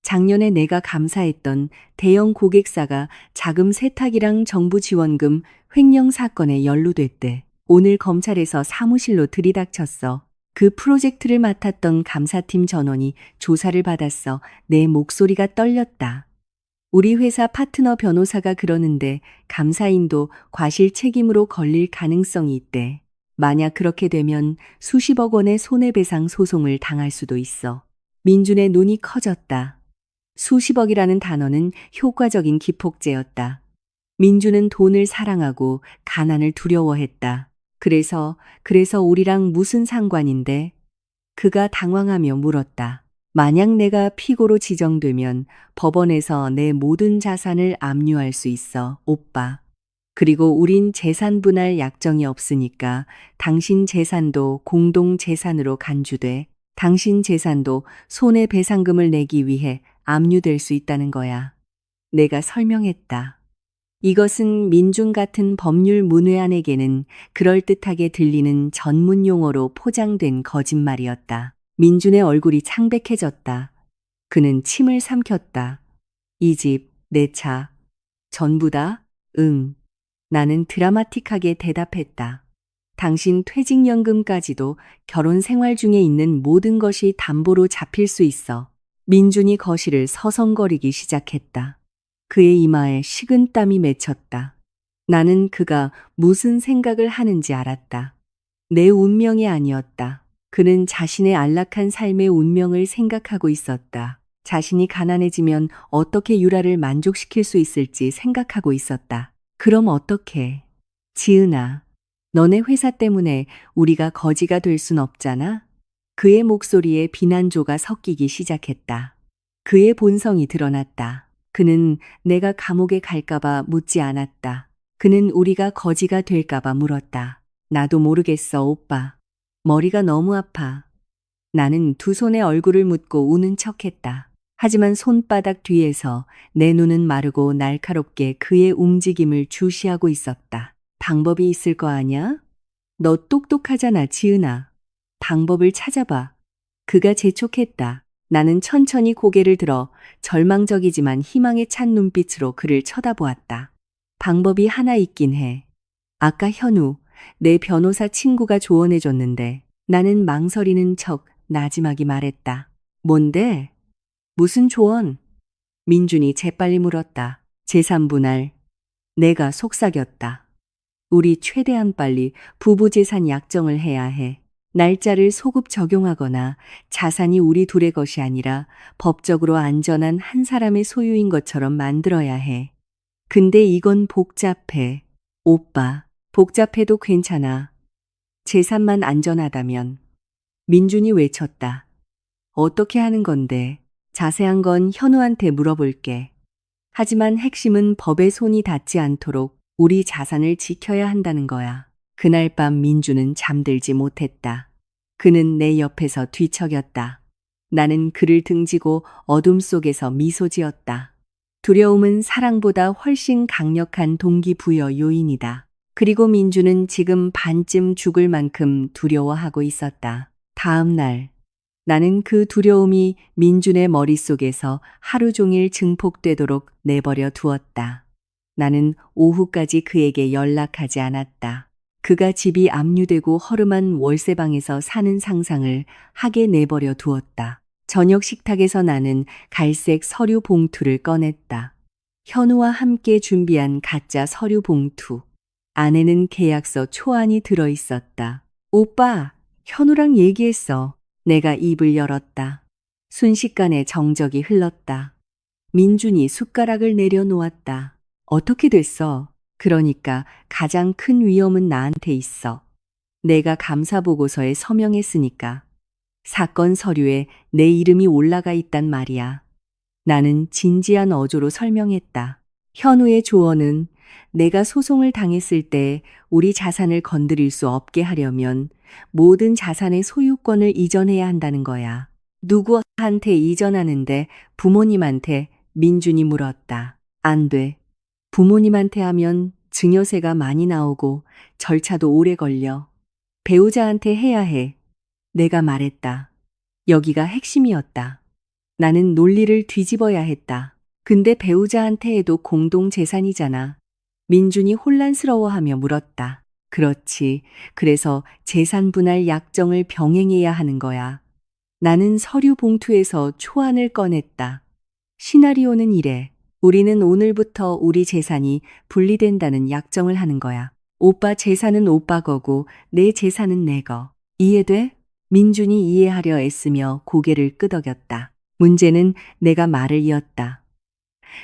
작년에 내가 감사했던 대형 고객사가 자금 세탁이랑 정부 지원금 횡령 사건에 연루됐대. 오늘 검찰에서 사무실로 들이닥쳤어. 그 프로젝트를 맡았던 감사팀 전원이 조사를 받았어. 내 목소리가 떨렸다. 우리 회사 파트너 변호사가 그러는데 감사인도 과실 책임으로 걸릴 가능성이 있대. 만약 그렇게 되면 수십억 원의 손해배상 소송을 당할 수도 있어. 민준의 눈이 커졌다. 수십억이라는 단어는 효과적인 기폭제였다. 민준은 돈을 사랑하고 가난을 두려워했다. 그래서 우리랑 무슨 상관인데? 그가 당황하며 물었다. 만약 내가 피고로 지정되면 법원에서 내 모든 자산을 압류할 수 있어, 오빠. 그리고 우린 재산 분할 약정이 없으니까 당신 재산도 공동 재산으로 간주돼. 당신 재산도 손해배상금을 내기 위해 압류될 수 있다는 거야. 내가 설명했다. 이것은 민중 같은 법률 문외한에게는 그럴듯하게 들리는 전문 용어로 포장된 거짓말이었다. 민준의 얼굴이 창백해졌다. 그는 침을 삼켰다. 이 집, 내 차, 전부 다? 응. 나는 드라마틱하게 대답했다. 당신 퇴직연금까지도 결혼 생활 중에 있는 모든 것이 담보로 잡힐 수 있어. 민준이 거실을 서성거리기 시작했다. 그의 이마에 식은 땀이 맺혔다. 나는 그가 무슨 생각을 하는지 알았다. 내 운명이 아니었다. 그는 자신의 안락한 삶의 운명을 생각하고 있었다. 자신이 가난해지면 어떻게 유라를 만족시킬 수 있을지 생각하고 있었다. 그럼 어떻게? 지은아, 너네 회사 때문에 우리가 거지가 될 순 없잖아? 그의 목소리에 비난조가 섞이기 시작했다. 그의 본성이 드러났다. 그는 내가 감옥에 갈까봐 묻지 않았다. 그는 우리가 거지가 될까봐 물었다. 나도 모르겠어, 오빠. 머리가 너무 아파. 나는 두 손에 얼굴을 묻고 우는 척했다. 하지만 손바닥 뒤에서 내 눈은 마르고 날카롭게 그의 움직임을 주시하고 있었다. 방법이 있을 거 아냐? 너 똑똑하잖아, 지은아. 방법을 찾아봐. 그가 재촉했다. 나는 천천히 고개를 들어 절망적이지만 희망에 찬 눈빛으로 그를 쳐다보았다. 방법이 하나 있긴 해. 아까 현우, 내 변호사 친구가 조언해줬는데 나는 망설이는 척 나지막이 말했다. 뭔데? 무슨 조언? 민준이 재빨리 물었다. 재산분할. 내가 속삭였다. 우리 최대한 빨리 부부재산 약정을 해야 해. 날짜를 소급 적용하거나 자산이 우리 둘의 것이 아니라 법적으로 안전한 한 사람의 소유인 것처럼 만들어야 해. 근데 이건 복잡해. 오빠, 복잡해도 괜찮아. 재산만 안전하다면. 민준이 외쳤다. 어떻게 하는 건데? 자세한 건 현우한테 물어볼게. 하지만 핵심은 법에 손이 닿지 않도록 우리 자산을 지켜야 한다는 거야. 그날 밤 민주는 잠들지 못했다. 그는 내 옆에서 뒤척였다. 나는 그를 등지고 어둠 속에서 미소 지었다. 두려움은 사랑보다 훨씬 강력한 동기부여 요인이다. 그리고 민주는 지금 반쯤 죽을 만큼 두려워하고 있었다. 다음 날, 나는 그 두려움이 민준의 머릿속에서 하루 종일 증폭되도록 내버려 두었다. 나는 오후까지 그에게 연락하지 않았다. 그가 집이 압류되고 허름한 월세방에서 사는 상상을 하게 내버려 두었다. 저녁 식탁에서 나는 갈색 서류 봉투를 꺼냈다. 현우와 함께 준비한 가짜 서류 봉투. 안에는 계약서 초안이 들어있었다. 오빠, 현우랑 얘기했어. 내가 입을 열었다. 순식간에 정적이 흘렀다. 민준이 숟가락을 내려놓았다. 어떻게 됐어? 그러니까 가장 큰 위험은 나한테 있어. 내가 감사보고서에 서명했으니까. 사건 서류에 내 이름이 올라가 있단 말이야. 나는 진지한 어조로 설명했다. 현우의 조언은 내가 소송을 당했을 때 우리 자산을 건드릴 수 없게 하려면 모든 자산의 소유권을 이전해야 한다는 거야. 누구한테 이전하는데? 부모님한테. 민준이 물었다. 안 돼. 부모님한테 하면 증여세가 많이 나오고 절차도 오래 걸려. 배우자한테 해야 해. 내가 말했다. 여기가 핵심이었다. 나는 논리를 뒤집어야 했다. 근데 배우자한테 해도 공동 재산이잖아. 민준이 혼란스러워하며 물었다. 그렇지. 그래서 재산 분할 약정을 병행해야 하는 거야. 나는 서류 봉투에서 초안을 꺼냈다. 시나리오는 이래. 우리는 오늘부터 우리 재산이 분리된다는 약정을 하는 거야. 오빠 재산은 오빠 거고 내 재산은 내 거. 이해돼? 민준이 이해하려 애쓰며 고개를 끄덕였다. 문제는 내가 말을 이었다.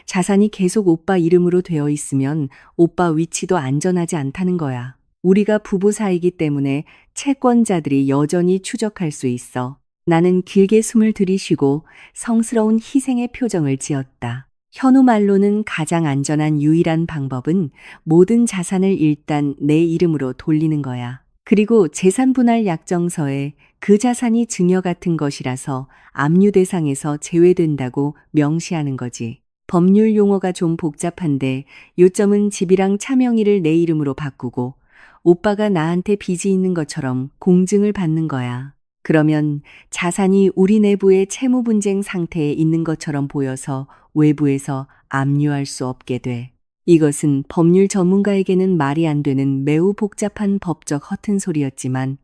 자산이 계속 오빠 이름으로 되어 있으면 오빠 위치도 안전하지 않다는 거야. 우리가 부부 사이기 때문에 채권자들이 여전히 추적할 수 있어. 나는 길게 숨을 들이쉬고 성스러운 희생의 표정을 지었다. 현우 말로는 가장 안전한 유일한 방법은 모든 자산을 일단 내 이름으로 돌리는 거야. 그리고 재산 분할 약정서에 그 자산이 증여 같은 것이라서 압류 대상에서 제외된다고 명시하는 거지. 법률 용어가 좀 복잡한데 요점은 집이랑 차명의를 내 이름으로 바꾸고 오빠가 나한테 빚이 있는 것처럼 공증을 받는 거야. 그러면 자산이 우리 내부의 채무 분쟁 상태에 있는 것처럼 보여서 외부에서 압류할 수 없게 돼. 이것은 법률 전문가에게는 말이 안 되는 매우 복잡한 법적 허튼 소리였지만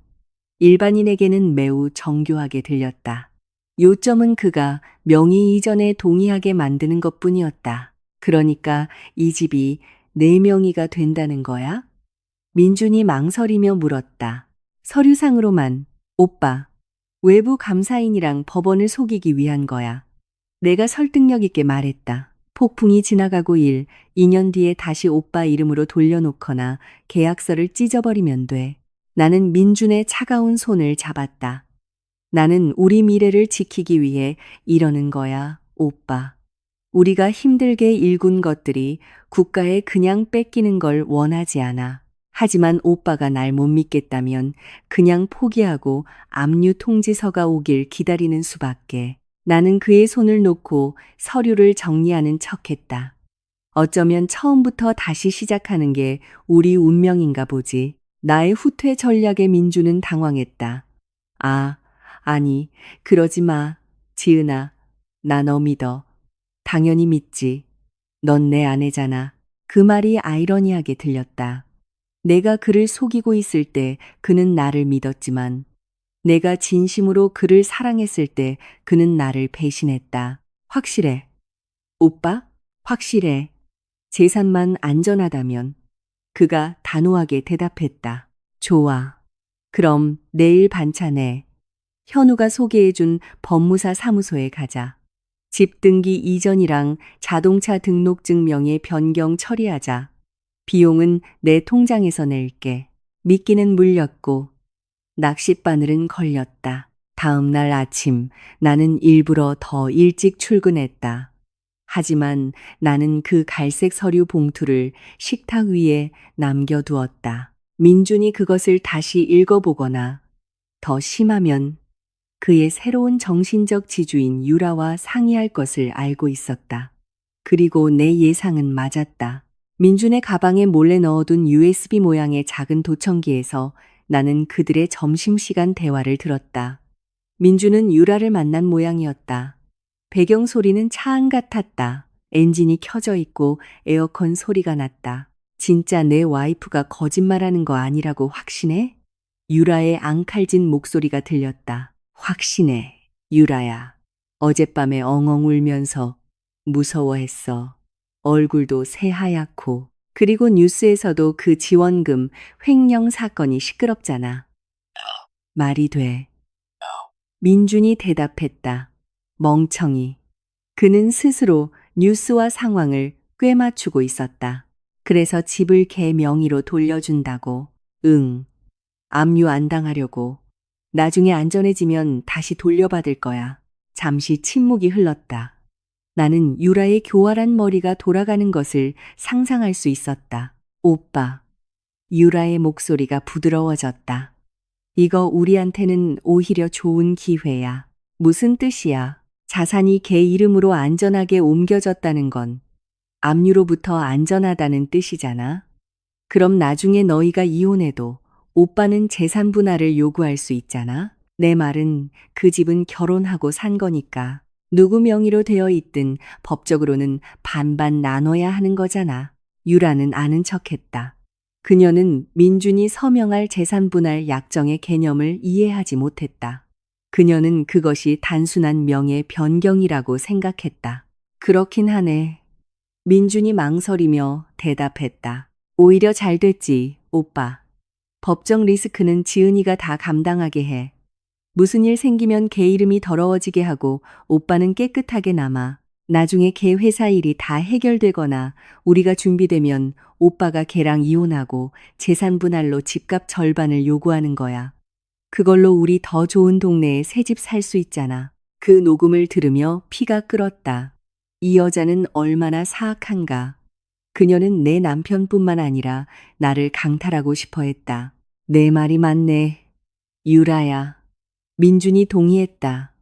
일반인에게는 매우 정교하게 들렸다. 요점은 그가 명의 이전에 동의하게 만드는 것뿐이었다. 그러니까 이 집이 내 명의가 된다는 거야? 민준이 망설이며 물었다. 서류상으로만. 오빠, 외부 감사인이랑 법원을 속이기 위한 거야. 내가 설득력 있게 말했다. 폭풍이 지나가고 2년 뒤에 다시 오빠 이름으로 돌려놓거나 계약서를 찢어버리면 돼. 나는 민준의 차가운 손을 잡았다. 나는 우리 미래를 지키기 위해 이러는 거야, 오빠. 우리가 힘들게 일군 것들이 국가에 그냥 뺏기는 걸 원하지 않아. 하지만 오빠가 날 못 믿겠다면 그냥 포기하고 압류 통지서가 오길 기다리는 수밖에. 나는 그의 손을 놓고 서류를 정리하는 척했다. 어쩌면 처음부터 다시 시작하는 게 우리 운명인가 보지. 나의 후퇴 전략에 민주는 당황했다. 아, 아니, 그러지 마. 지은아, 나 너 믿어. 당연히 믿지. 넌 내 아내잖아. 그 말이 아이러니하게 들렸다. 내가 그를 속이고 있을 때 그는 나를 믿었지만 내가 진심으로 그를 사랑했을 때 그는 나를 배신했다. 확실해. 오빠? 확실해. 재산만 안전하다면. 그가 단호하게 대답했다. 좋아. 그럼 내일 반찬에 현우가 소개해준 법무사 사무소에 가자. 집 등기 이전이랑 자동차 등록증 명의 변경 처리하자. 비용은 내 통장에서 낼게. 미끼는 물렸고 낚싯바늘은 걸렸다. 다음 날 아침 나는 일부러 더 일찍 출근했다. 하지만 나는 그 갈색 서류 봉투를 식탁 위에 남겨두었다. 민준이 그것을 다시 읽어보거나 더 심하면 그의 새로운 정신적 지주인 유라와 상의할 것을 알고 있었다. 그리고 내 예상은 맞았다. 민준의 가방에 몰래 넣어둔 USB 모양의 작은 도청기에서 나는 그들의 점심시간 대화를 들었다. 민준은 유라를 만난 모양이었다. 배경 소리는 차 안 같았다. 엔진이 켜져 있고 에어컨 소리가 났다. 진짜 내 와이프가 거짓말하는 거 아니라고 확신해? 유라의 앙칼진 목소리가 들렸다. 확신해, 유라야. 어젯밤에 엉엉 울면서 무서워했어. 얼굴도 새하얗고. 그리고 뉴스에서도 그 지원금 횡령 사건이 시끄럽잖아. 말이 돼. 민준이 대답했다. 멍청이. 그는 스스로 뉴스와 상황을 꿰맞추고 있었다. 그래서 집을 걔 명의로 돌려준다고. 응. 압류 안 당하려고. 나중에 안전해지면 다시 돌려받을 거야. 잠시 침묵이 흘렀다. 나는 유라의 교활한 머리가 돌아가는 것을 상상할 수 있었다. 오빠. 유라의 목소리가 부드러워졌다. 이거 우리한테는 오히려 좋은 기회야. 무슨 뜻이야? 자산이 걔 이름으로 안전하게 옮겨졌다는 건 압류로부터 안전하다는 뜻이잖아. 그럼 나중에 너희가 이혼해도 오빠는 재산 분할을 요구할 수 있잖아. 내 말은 그 집은 결혼하고 산 거니까 누구 명의로 되어 있든 법적으로는 반반 나눠야 하는 거잖아. 유라는 아는 척했다. 그녀는 민준이 서명할 재산 분할 약정의 개념을 이해하지 못했다. 그녀는 그것이 단순한 명예 변경이라고 생각했다. 그렇긴 하네. 민준이 망설이며 대답했다. 오히려 잘 됐지, 오빠. 법적 리스크는 지은이가 다 감당하게 해. 무슨 일 생기면 걔 이름이 더러워지게 하고 오빠는 깨끗하게 남아. 나중에 걔 회사 일이 다 해결되거나 우리가 준비되면 오빠가 걔랑 이혼하고 재산 분할로 집값 절반을 요구하는 거야. 그걸로 우리 더 좋은 동네에 새 집 살 수 있잖아. 그 녹음을 들으며 피가 끓었다. 이 여자는 얼마나 사악한가. 그녀는 내 남편뿐만 아니라 나를 강탈하고 싶어 했다. 내 말이 맞네. 유라야. 민준이 동의했다.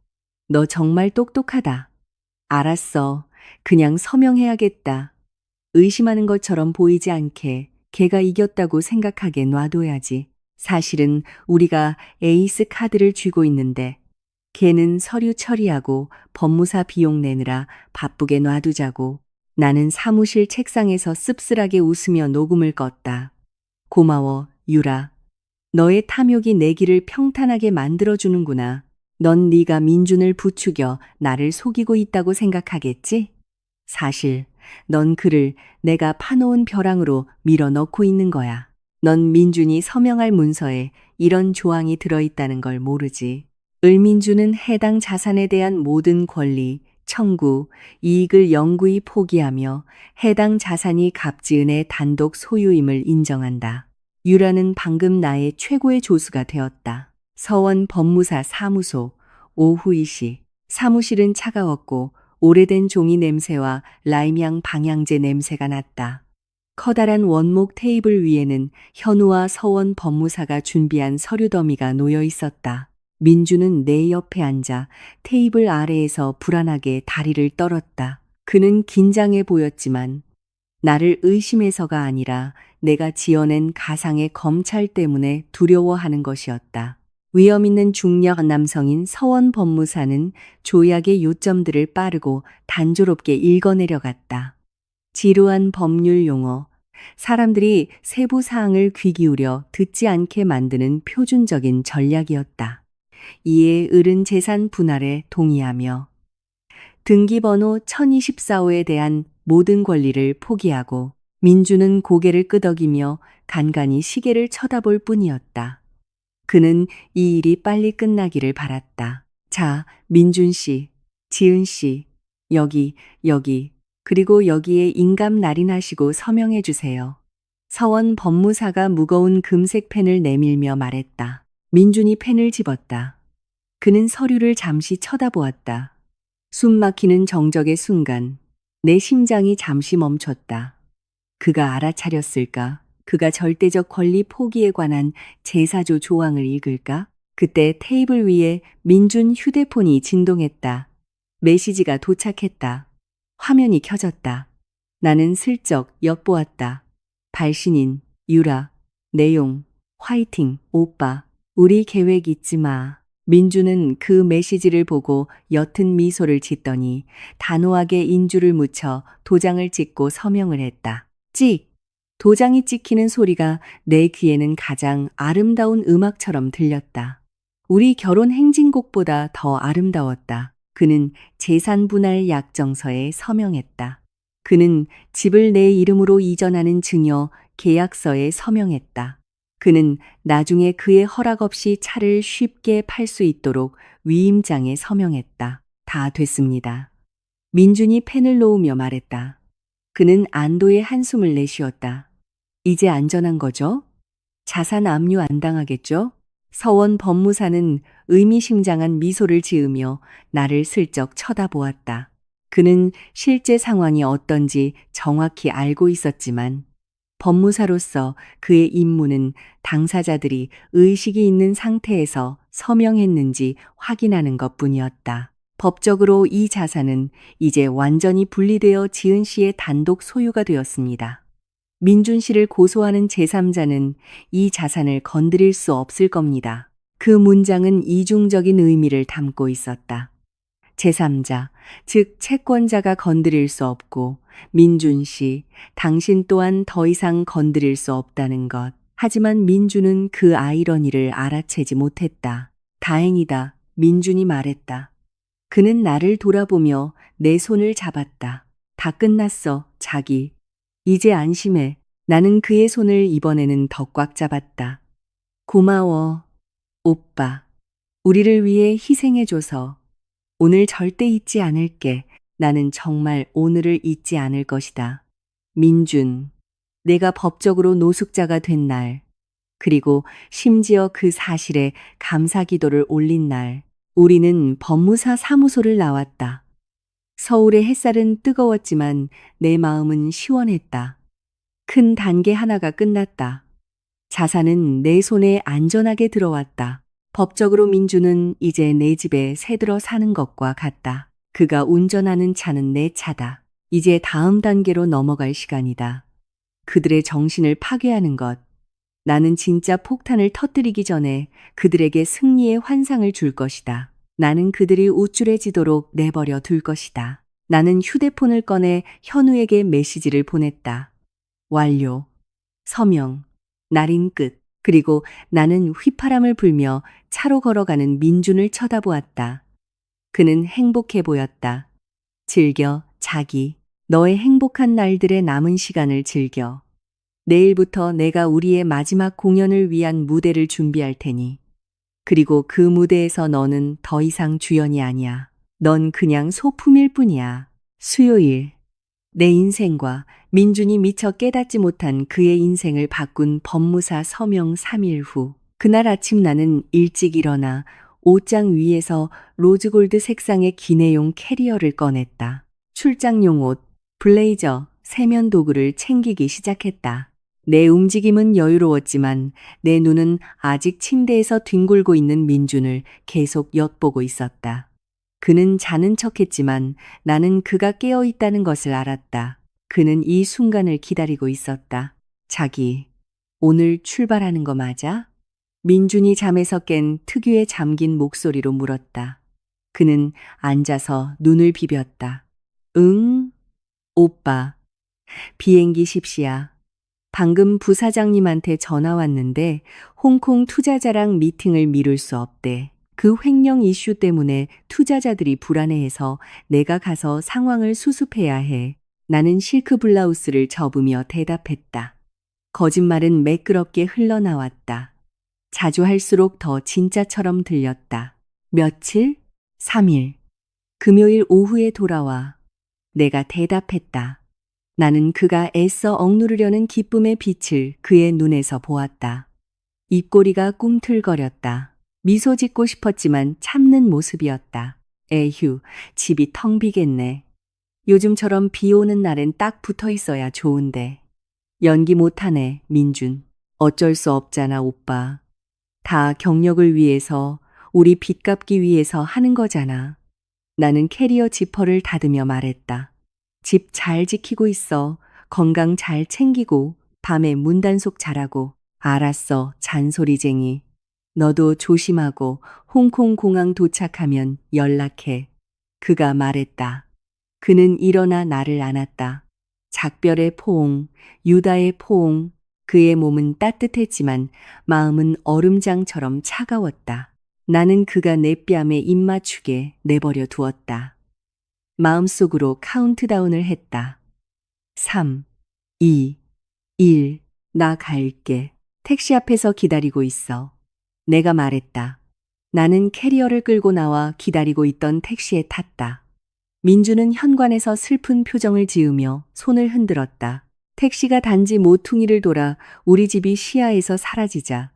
너 정말 똑똑하다. 알았어. 그냥 서명해야겠다. 의심하는 것처럼 보이지 않게 걔가 이겼다고 생각하게 놔둬야지. 사실은 우리가 에이스 카드를 쥐고 있는데 걔는 서류 처리하고 법무사 비용 내느라 바쁘게 놔두자고. 나는 사무실 책상에서 씁쓸하게 웃으며 녹음을 껐다. 고마워, 유라. 너의 탐욕이 내 길을 평탄하게 만들어주는구나. 넌 네가 민준을 부추겨 나를 속이고 있다고 생각하겠지? 사실 넌 그를 내가 파놓은 벼랑으로 밀어넣고 있는 거야. 넌 민준이 서명할 문서에 이런 조항이 들어있다는 걸 모르지. 을민준은 해당 자산에 대한 모든 권리, 청구, 이익을 영구히 포기하며 해당 자산이 갑지은의 단독 소유임을 인정한다. 유라는 방금 나의 최고의 조수가 되었다. 서원 법무사 사무소, 오후 2시. 사무실은 차가웠고 오래된 종이 냄새와 라임향 방향제 냄새가 났다. 커다란 원목 테이블 위에는 현우와 서원 법무사가 준비한 서류 더미가 놓여 있었다. 민주는 내 옆에 앉아 테이블 아래에서 불안하게 다리를 떨었다. 그는 긴장해 보였지만 나를 의심해서가 아니라 내가 지어낸 가상의 검찰 때문에 두려워하는 것이었다. 위험 있는 중년 남성인 서원 법무사는 조약의 요점들을 빠르고 단조롭게 읽어내려갔다. 지루한 법률 용어, 사람들이 세부 사항을 귀 기울여 듣지 않게 만드는 표준적인 전략이었다. 이에 을은 재산 분할에 동의하며 등기번호 1024호에 대한 모든 권리를 포기하고 민주는 고개를 끄덕이며 간간히 시계를 쳐다볼 뿐이었다. 그는 이 일이 빨리 끝나기를 바랐다. 자, 민준 씨, 지은 씨, 여기, 그리고 여기에 인감 날인하시고 서명해 주세요. 서원 법무사가 무거운 금색 펜을 내밀며 말했다. 민준이 펜을 집었다. 그는 서류를 잠시 쳐다보았다. 숨 막히는 정적의 순간 내 심장이 잠시 멈췄다. 그가 알아차렸을까? 그가 절대적 권리 포기에 관한 제사조 조항을 읽을까? 그때 테이블 위에 민준 휴대폰이 진동했다. 메시지가 도착했다. 화면이 켜졌다. 나는 슬쩍 엿보았다. 발신인, 유라. 내용, 화이팅, 오빠. 우리 계획 잊지 마. 민주는 그 메시지를 보고 옅은 미소를 짓더니 단호하게 인주를 묻혀 도장을 찍고 서명을 했다. 찍! 도장이 찍히는 소리가 내 귀에는 가장 아름다운 음악처럼 들렸다. 우리 결혼 행진곡보다 더 아름다웠다. 그는 재산 분할 약정서에 서명했다. 그는 집을 내 이름으로 이전하는 증여 계약서에 서명했다. 그는 나중에 그의 허락 없이 차를 쉽게 팔 수 있도록 위임장에 서명했다. 다 됐습니다. 민준이 펜을 놓으며 말했다. 그는 안도의 한숨을 내쉬었다. 이제 안전한 거죠? 자산 압류 안 당하겠죠? 서원 법무사는 의미심장한 미소를 지으며 나를 슬쩍 쳐다보았다. 그는 실제 상황이 어떤지 정확히 알고 있었지만 법무사로서 그의 임무는 당사자들이 의식이 있는 상태에서 서명했는지 확인하는 것뿐이었다. 법적으로 이 자산은 이제 완전히 분리되어 지은 씨의 단독 소유가 되었습니다. 민준 씨를 고소하는 제3자는 이 자산을 건드릴 수 없을 겁니다. 그 문장은 이중적인 의미를 담고 있었다. 제3자, 즉 채권자가 건드릴 수 없고 민준 씨, 당신 또한 더 이상 건드릴 수 없다는 것. 하지만 민준은 그 아이러니를 알아채지 못했다. 다행이다, 민준이 말했다. 그는 나를 돌아보며 내 손을 잡았다. 다 끝났어, 자기. 이제 안심해. 나는 그의 손을 이번에는 더 꽉 잡았다. 고마워, 오빠. 우리를 위해 희생해줘서. 오늘 절대 잊지 않을게. 나는 정말 오늘을 잊지 않을 것이다. 민준, 내가 법적으로 노숙자가 된 날, 그리고 심지어 그 사실에 감사 기도를 올린 날, 우리는 법무사 사무소를 나왔다. 서울의 햇살은 뜨거웠지만 내 마음은 시원했다. 큰 단계 하나가 끝났다. 자산은 내 손에 안전하게 들어왔다. 법적으로 민주는 이제 내 집에 새들어 사는 것과 같다. 그가 운전하는 차는 내 차다. 이제 다음 단계로 넘어갈 시간이다. 그들의 정신을 파괴하는 것. 나는 진짜 폭탄을 터뜨리기 전에 그들에게 승리의 환상을 줄 것이다. 나는 그들이 우쭐해지도록 내버려 둘 것이다. 나는 휴대폰을 꺼내 현우에게 메시지를 보냈다. 완료. 서명. 날인 끝. 그리고 나는 휘파람을 불며 차로 걸어가는 민준을 쳐다보았다. 그는 행복해 보였다. 즐겨, 자기. 너의 행복한 날들의 남은 시간을 즐겨. 내일부터 내가 우리의 마지막 공연을 위한 무대를 준비할 테니. 그리고 그 무대에서 너는 더 이상 주연이 아니야. 넌 그냥 소품일 뿐이야. 수요일. 내 인생과 민준이 미처 깨닫지 못한 그의 인생을 바꾼 법무사 서명 3일 후. 그날 아침 나는 일찍 일어나 옷장 위에서 로즈골드 색상의 기내용 캐리어를 꺼냈다. 출장용 옷, 블레이저, 세면 도구를 챙기기 시작했다. 내 움직임은 여유로웠지만 내 눈은 아직 침대에서 뒹굴고 있는 민준을 계속 엿보고 있었다. 그는 자는 척했지만 나는 그가 깨어 있다는 것을 알았다. 그는 이 순간을 기다리고 있었다. 자기, 오늘 출발하는 거 맞아? 민준이 잠에서 깬 특유의 잠긴 목소리로 물었다. 그는 앉아서 눈을 비볐다. 응? 오빠, 비행기 십시야. 방금 부사장님한테 전화 왔는데 홍콩 투자자랑 미팅을 미룰 수 없대. 그 횡령 이슈 때문에 투자자들이 불안해해서 내가 가서 상황을 수습해야 해. 나는 실크 블라우스를 접으며 대답했다. 거짓말은 매끄럽게 흘러나왔다. 자주 할수록 더 진짜처럼 들렸다. 며칠? 3일. 금요일 오후에 돌아와. 내가 대답했다. 나는 그가 애써 억누르려는 기쁨의 빛을 그의 눈에서 보았다. 입꼬리가 꿈틀거렸다. 미소 짓고 싶었지만 참는 모습이었다. 에휴, 집이 텅 비겠네. 요즘처럼 비 오는 날엔 딱 붙어 있어야 좋은데. 연기 못하네, 민준. 어쩔 수 없잖아, 오빠. 다 경력을 위해서, 우리 빚 갚기 위해서 하는 거잖아. 나는 캐리어 지퍼를 닫으며 말했다. 집 잘 지키고 있어. 건강 잘 챙기고, 밤에 문단속 잘하고. 알았어, 잔소리쟁이. 너도 조심하고 홍콩 공항 도착하면 연락해. 그가 말했다. 그는 일어나 나를 안았다. 작별의 포옹, 유다의 포옹. 그의 몸은 따뜻했지만 마음은 얼음장처럼 차가웠다. 나는 그가 내 뺨에 입 맞추게 내버려 두었다. 마음속으로 카운트다운을 했다. 3, 2, 1. 나 갈게. 택시 앞에서 기다리고 있어. 내가 말했다. 나는 캐리어를 끌고 나와 기다리고 있던 택시에 탔다. 민주는 현관에서 슬픈 표정을 지으며 손을 흔들었다. 택시가 단지 모퉁이를 돌아 우리 집이 시야에서 사라지자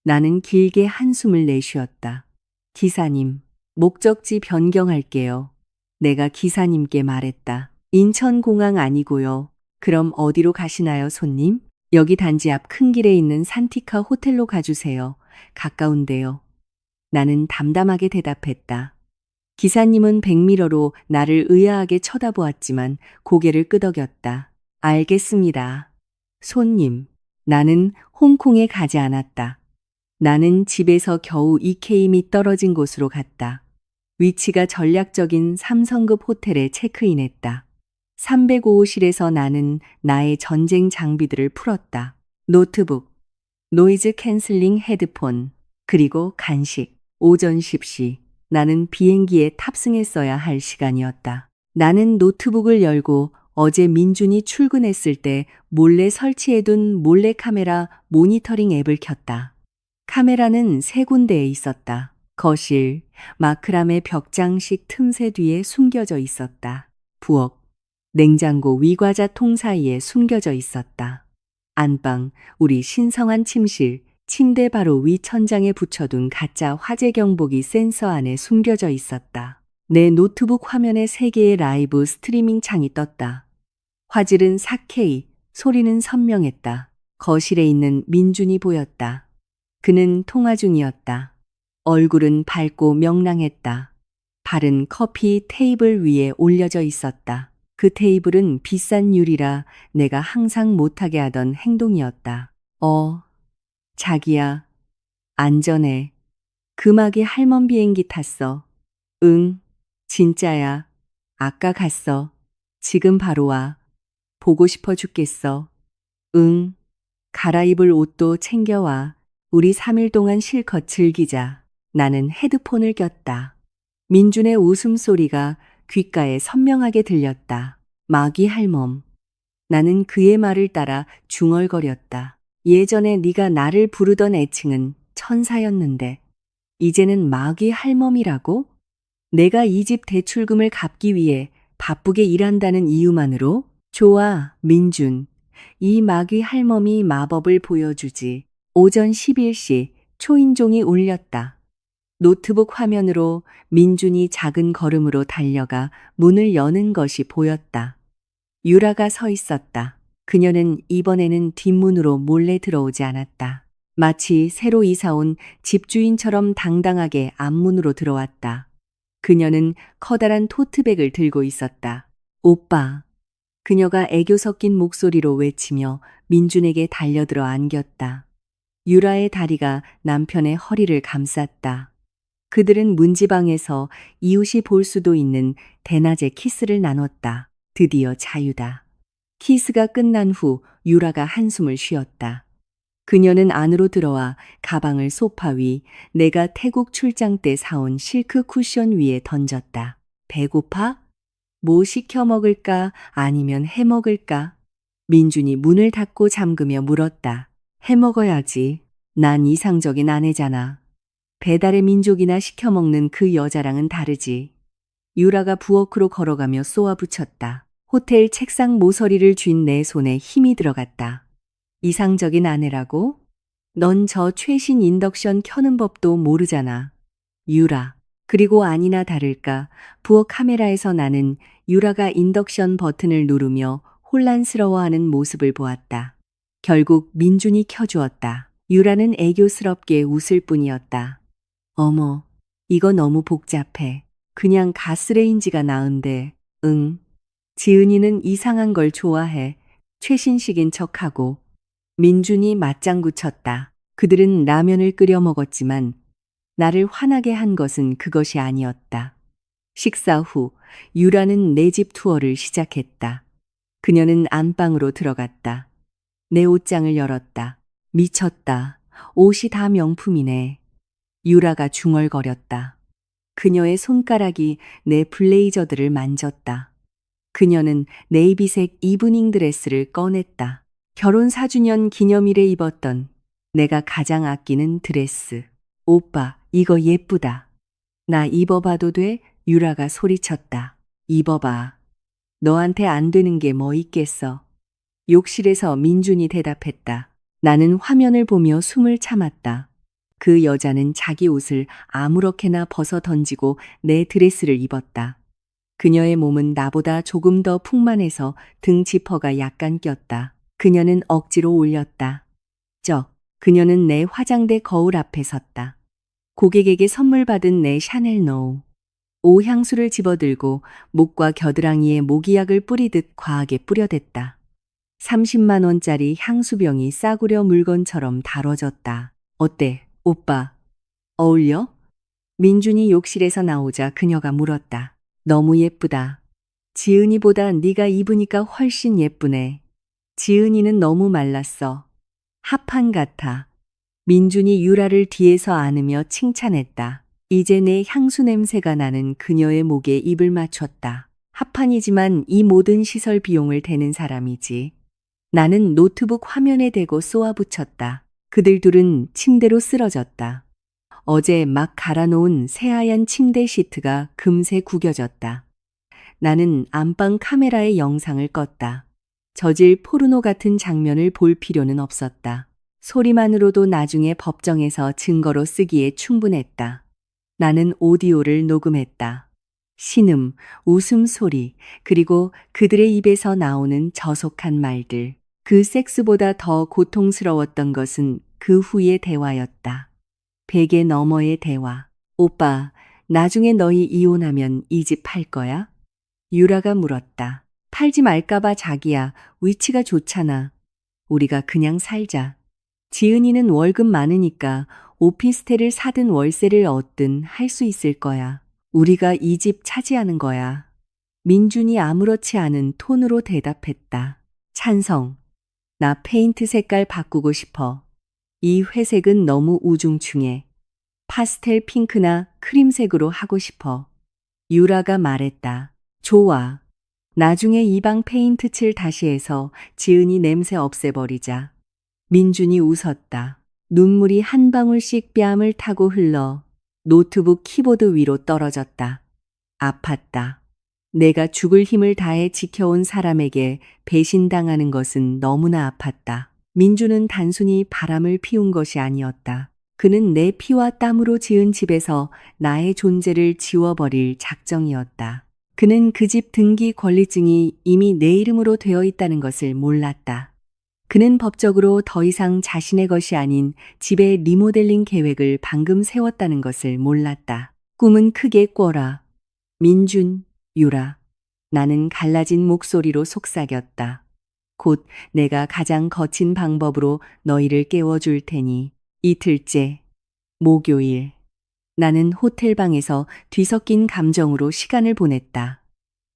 나는 길게 한숨을 내쉬었다. 기사님, 목적지 변경할게요. 내가 기사님께 말했다. 인천공항 아니고요. 그럼 어디로 가시나요, 손님? 여기 단지 앞 큰 길에 있는 산티카 호텔로 가주세요. 가까운데요. 나는 담담하게 대답했다. 기사님은 백미러로 나를 의아하게 쳐다보았지만 고개를 끄덕였다. 알겠습니다. 손님, 나는 홍콩에 가지 않았다. 나는 집에서 겨우 2Km 떨어진 곳으로 갔다. 위치가 전략적인 3성급 호텔에 체크인했다. 305호실에서 나는 나의 전쟁 장비들을 풀었다. 노트북, 노이즈 캔슬링 헤드폰, 그리고 간식. 오전 10시. 나는 비행기에 탑승했어야 할 시간이었다. 나는 노트북을 열고 어제 민준이 출근했을 때 몰래 설치해둔 몰래카메라 모니터링 앱을 켰다. 카메라는 3군데에 있었다. 거실, 마크라메 벽장식 틈새 뒤에 숨겨져 있었다. 부엌, 냉장고 위과자 통 사이에 숨겨져 있었다. 안방, 우리 신성한 침실, 침대 바로 위 천장에 붙여둔 가짜 화재 경보기 센서 안에 숨겨져 있었다. 내 노트북 화면에 3개의 라이브 스트리밍 창이 떴다. 화질은 4K, 소리는 선명했다. 거실에 있는 민준이 보였다. 그는 통화 중이었다. 얼굴은 밝고 명랑했다. 발은 커피 테이블 위에 올려져 있었다. 그 테이블은 비싼 유리라 내가 항상 못하게 하던 행동이었다. 자기야, 안전해. 금하게 할멈 비행기 탔어. 응, 진짜야. 아까 갔어. 지금 바로 와. 보고 싶어 죽겠어. 응, 갈아입을 옷도 챙겨와. 우리 3일 동안 실컷 즐기자. 나는 헤드폰을 꼈다. 민준의 웃음소리가 귓가에 선명하게 들렸다. 마귀 할멈. 나는 그의 말을 따라 중얼거렸다. 예전에 네가 나를 부르던 애칭은 천사였는데 이제는 마귀 할멈이라고? 내가 이 집 대출금을 갚기 위해 바쁘게 일한다는 이유만으로? 좋아, 민준. 이 마귀 할멈이 마법을 보여주지. 오전 11시 초인종이 울렸다. 노트북 화면으로 민준이 작은 걸음으로 달려가 문을 여는 것이 보였다. 유라가 서 있었다. 그녀는 이번에는 뒷문으로 몰래 들어오지 않았다. 마치 새로 이사온 집주인처럼 당당하게 앞문으로 들어왔다. 그녀는 커다란 토트백을 들고 있었다. 오빠. 그녀가 애교 섞인 목소리로 외치며 민준에게 달려들어 안겼다. 유라의 다리가 남편의 허리를 감쌌다. 그들은 문지방에서 이웃이 볼 수도 있는 대낮에 키스를 나눴다. 드디어 자유다. 키스가 끝난 후 유라가 한숨을 쉬었다. 그녀는 안으로 들어와 가방을 소파 위, 내가 태국 출장 때 사온 실크 쿠션 위에 던졌다. 배고파? 뭐 시켜 먹을까? 아니면 해 먹을까? 민준이 문을 닫고 잠그며 물었다. 해 먹어야지. 난 이상적인 아내잖아. 배달의 민족이나 시켜 먹는 그 여자랑은 다르지. 유라가 부엌으로 걸어가며 쏘아붙였다. 호텔 책상 모서리를 쥔 내 손에 힘이 들어갔다. 이상적인 아내라고? 넌 저 최신 인덕션 켜는 법도 모르잖아. 유라. 그리고 아니나 다를까 부엌 카메라에서 나는 유라가 인덕션 버튼을 누르며 혼란스러워하는 모습을 보았다. 결국 민준이 켜주었다. 유라는 애교스럽게 웃을 뿐이었다. 어머, 이거 너무 복잡해. 그냥 가스레인지가 나은데. 응. 지은이는 이상한 걸 좋아해. 최신식인 척하고. 민준이 맞장구 쳤다. 그들은 라면을 끓여 먹었지만 나를 화나게 한 것은 그것이 아니었다. 식사 후 유라는 내 집 투어를 시작했다. 그녀는 안방으로 들어갔다. 내 옷장을 열었다. 미쳤다. 옷이 다 명품이네. 유라가 중얼거렸다. 그녀의 손가락이 내 블레이저들을 만졌다. 그녀는 네이비색 이브닝 드레스를 꺼냈다. 결혼 4주년 기념일에 입었던 내가 가장 아끼는 드레스. 오빠, 이거 예쁘다. 나 입어봐도 돼? 유라가 소리쳤다. 입어봐. 너한테 안 되는 게 뭐 있겠어. 욕실에서 민준이 대답했다. 나는 화면을 보며 숨을 참았다. 그 여자는 자기 옷을 아무렇게나 벗어 던지고 내 드레스를 입었다. 그녀의 몸은 나보다 조금 더 풍만해서 등 지퍼가 약간 꼈다. 그녀는 억지로 올렸다. 그녀는 내 화장대 거울 앞에 섰다. 고객에게 선물 받은 내 샤넬 노우. 오 향수를 집어들고 목과 겨드랑이에 모기약을 뿌리듯 과하게 뿌려댔다. 30만 원짜리 향수병이 싸구려 물건처럼 다뤄졌다. 어때, 오빠? 어울려? 민준이 욕실에서 나오자 그녀가 물었다. 너무 예쁘다. 지은이보다 네가 입으니까 훨씬 예쁘네. 지은이는 너무 말랐어. 합판 같아. 민준이 유라를 뒤에서 안으며 칭찬했다. 이제 내 향수 냄새가 나는 그녀의 목에 입을 맞췄다. 합판이지만 이 모든 시설 비용을 대는 사람이지. 나는 노트북 화면에 대고 쏘아붙였다. 그들 둘은 침대로 쓰러졌다. 어제 막 갈아놓은 새하얀 침대 시트가 금세 구겨졌다. 나는 안방 카메라의 영상을 껐다. 저질 포르노 같은 장면을 볼 필요는 없었다. 소리만으로도 나중에 법정에서 증거로 쓰기에 충분했다. 나는 오디오를 녹음했다. 신음, 웃음소리, 그리고 그들의 입에서 나오는 저속한 말들. 그 섹스보다 더 고통스러웠던 것은 그 후의 대화였다. 베개 너머의 대화. 오빠, 나중에 너희 이혼하면 이 집 팔 거야? 유라가 물었다. 팔지 말까봐 자기야, 위치가 좋잖아. 우리가 그냥 살자. 지은이는 월급 많으니까 오피스텔을 사든 월세를 얻든 할 수 있을 거야. 우리가 이 집 차지하는 거야. 민준이 아무렇지 않은 톤으로 대답했다. 찬성. 나 페인트 색깔 바꾸고 싶어. 이 회색은 너무 우중충해. 파스텔 핑크나 크림색으로 하고 싶어. 유라가 말했다. 좋아. 나중에 이 방 페인트 칠 다시 해서 지은이 냄새 없애버리자. 민준이 웃었다. 눈물이 한 방울씩 뺨을 타고 흘러 노트북 키보드 위로 떨어졌다. 아팠다. 내가 죽을 힘을 다해 지켜온 사람에게 배신당하는 것은 너무나 아팠다. 민주는 단순히 바람을 피운 것이 아니었다. 그는 내 피와 땀으로 지은 집에서 나의 존재를 지워버릴 작정이었다. 그는 그 집 등기 권리증이 이미 내 이름으로 되어 있다는 것을 몰랐다. 그는 법적으로 더 이상 자신의 것이 아닌 집의 리모델링 계획을 방금 세웠다는 것을 몰랐다. 꿈은 크게 꿔라. 민준, 유라. 나는 갈라진 목소리로 속삭였다. 곧 내가 가장 거친 방법으로 너희를 깨워줄 테니. 이틀째, 목요일. 나는 호텔방에서 뒤섞인 감정으로 시간을 보냈다.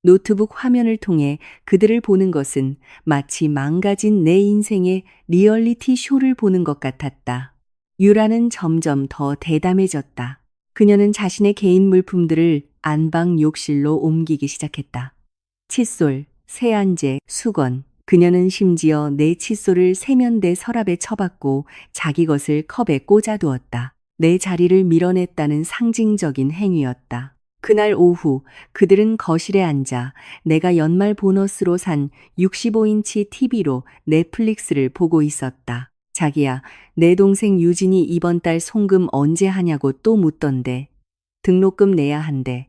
노트북 화면을 통해 그들을 보는 것은 마치 망가진 내 인생의 리얼리티 쇼를 보는 것 같았다. 유라는 점점 더 대담해졌다. 그녀는 자신의 개인 물품들을 안방 욕실로 옮기기 시작했다. 칫솔, 세안제, 수건. 그녀는 심지어 내 칫솔을 세면대 서랍에 처박고 자기 것을 컵에 꽂아두었다. 내 자리를 밀어냈다는 상징적인 행위였다. 그날 오후 그들은 거실에 앉아 내가 연말 보너스로 산 65인치 TV로 넷플릭스를 보고 있었다. 자기야, 내 동생 유진이 이번 달 송금 언제 하냐고 또 묻던데. 등록금 내야 한대.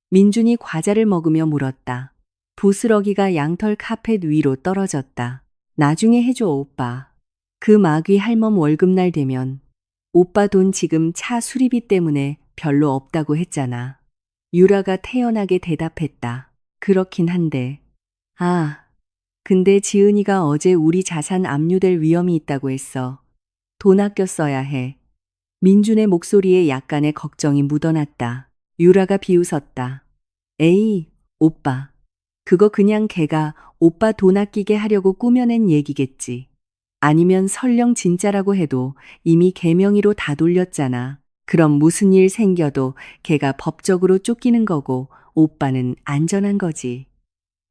민준이 과자를 먹으며 물었다. 부스러기가 양털 카펫 위로 떨어졌다. 나중에 해줘, 오빠. 그 마귀 할멈 월급날 되면. 오빠 돈 지금 차 수리비 때문에 별로 없다고 했잖아. 유라가 태연하게 대답했다. 그렇긴 한데. 아, 근데 지은이가 어제 우리 자산 압류될 위험이 있다고 했어. 돈 아껴 써야 해. 민준의 목소리에 약간의 걱정이 묻어났다. 유라가 비웃었다. 에이, 오빠. 그거 그냥 걔가 오빠 돈 아끼게 하려고 꾸며낸 얘기겠지. 아니면 설령 진짜라고 해도 이미 걔 명의로 다 돌렸잖아. 그럼 무슨 일 생겨도 걔가 법적으로 쫓기는 거고 오빠는 안전한 거지.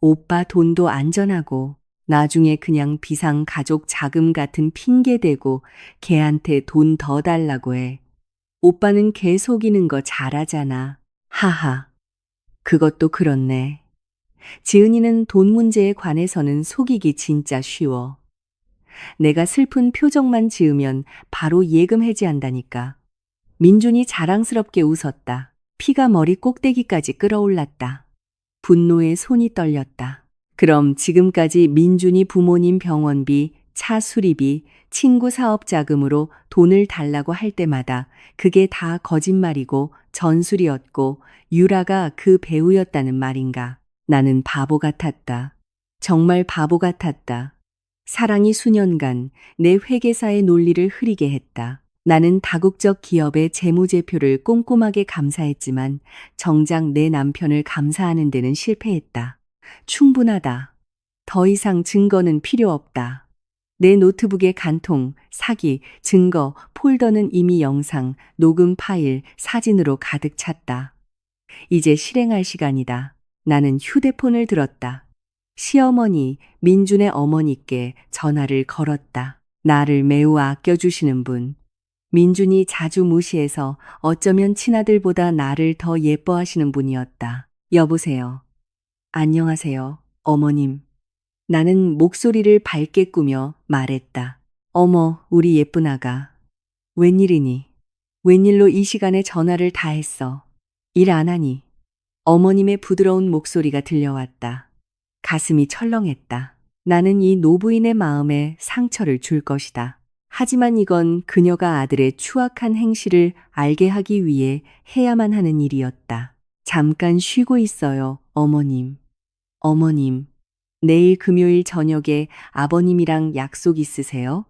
오빠 돈도 안전하고 나중에 그냥 비상 가족 자금 같은 핑계 대고 걔한테 돈 더 달라고 해. 오빠는 걔 속이는 거 잘하잖아. 하하. 그것도 그렇네. 지은이는 돈 문제에 관해서는 속이기 진짜 쉬워. 내가 슬픈 표정만 지으면 바로 예금 해지한다니까. 민준이 자랑스럽게 웃었다. 피가 머리 꼭대기까지 끌어올랐다. 분노에 손이 떨렸다. 그럼 지금까지 민준이 부모님 병원비, 차 수리비, 친구 사업 자금으로 돈을 달라고 할 때마다 그게 다 거짓말이고 전술이었고 유라가 그 배우였다는 말인가. 나는 바보 같았다. 정말 바보 같았다. 사랑이 수년간 내 회계사의 논리를 흐리게 했다. 나는 다국적 기업의 재무제표를 꼼꼼하게 감사했지만 정작 내 남편을 감사하는 데는 실패했다. 충분하다. 더 이상 증거는 필요 없다. 내 노트북의 간통, 사기, 증거, 폴더는 이미 영상, 녹음 파일, 사진으로 가득 찼다. 이제 실행할 시간이다. 나는 휴대폰을 들었다. 시어머니, 민준의 어머니께 전화를 걸었다. 나를 매우 아껴주시는 분. 민준이 자주 무시해서 어쩌면 친아들보다 나를 더 예뻐하시는 분이었다. 여보세요. 안녕하세요, 어머님. 나는 목소리를 밝게 꾸며 말했다. 어머, 우리 예쁜 아가. 웬일이니? 웬일로 이 시간에 전화를 다 했어? 일 안 하니? 어머님의 부드러운 목소리가 들려왔다. 가슴이 철렁했다. 나는 이 노부인의 마음에 상처를 줄 것이다. 하지만 이건 그녀가 아들의 추악한 행실을 알게 하기 위해 해야만 하는 일이었다. 잠깐 쉬고 있어요, 어머님. 어머님, 내일 금요일 저녁에 아버님이랑 약속 있으세요?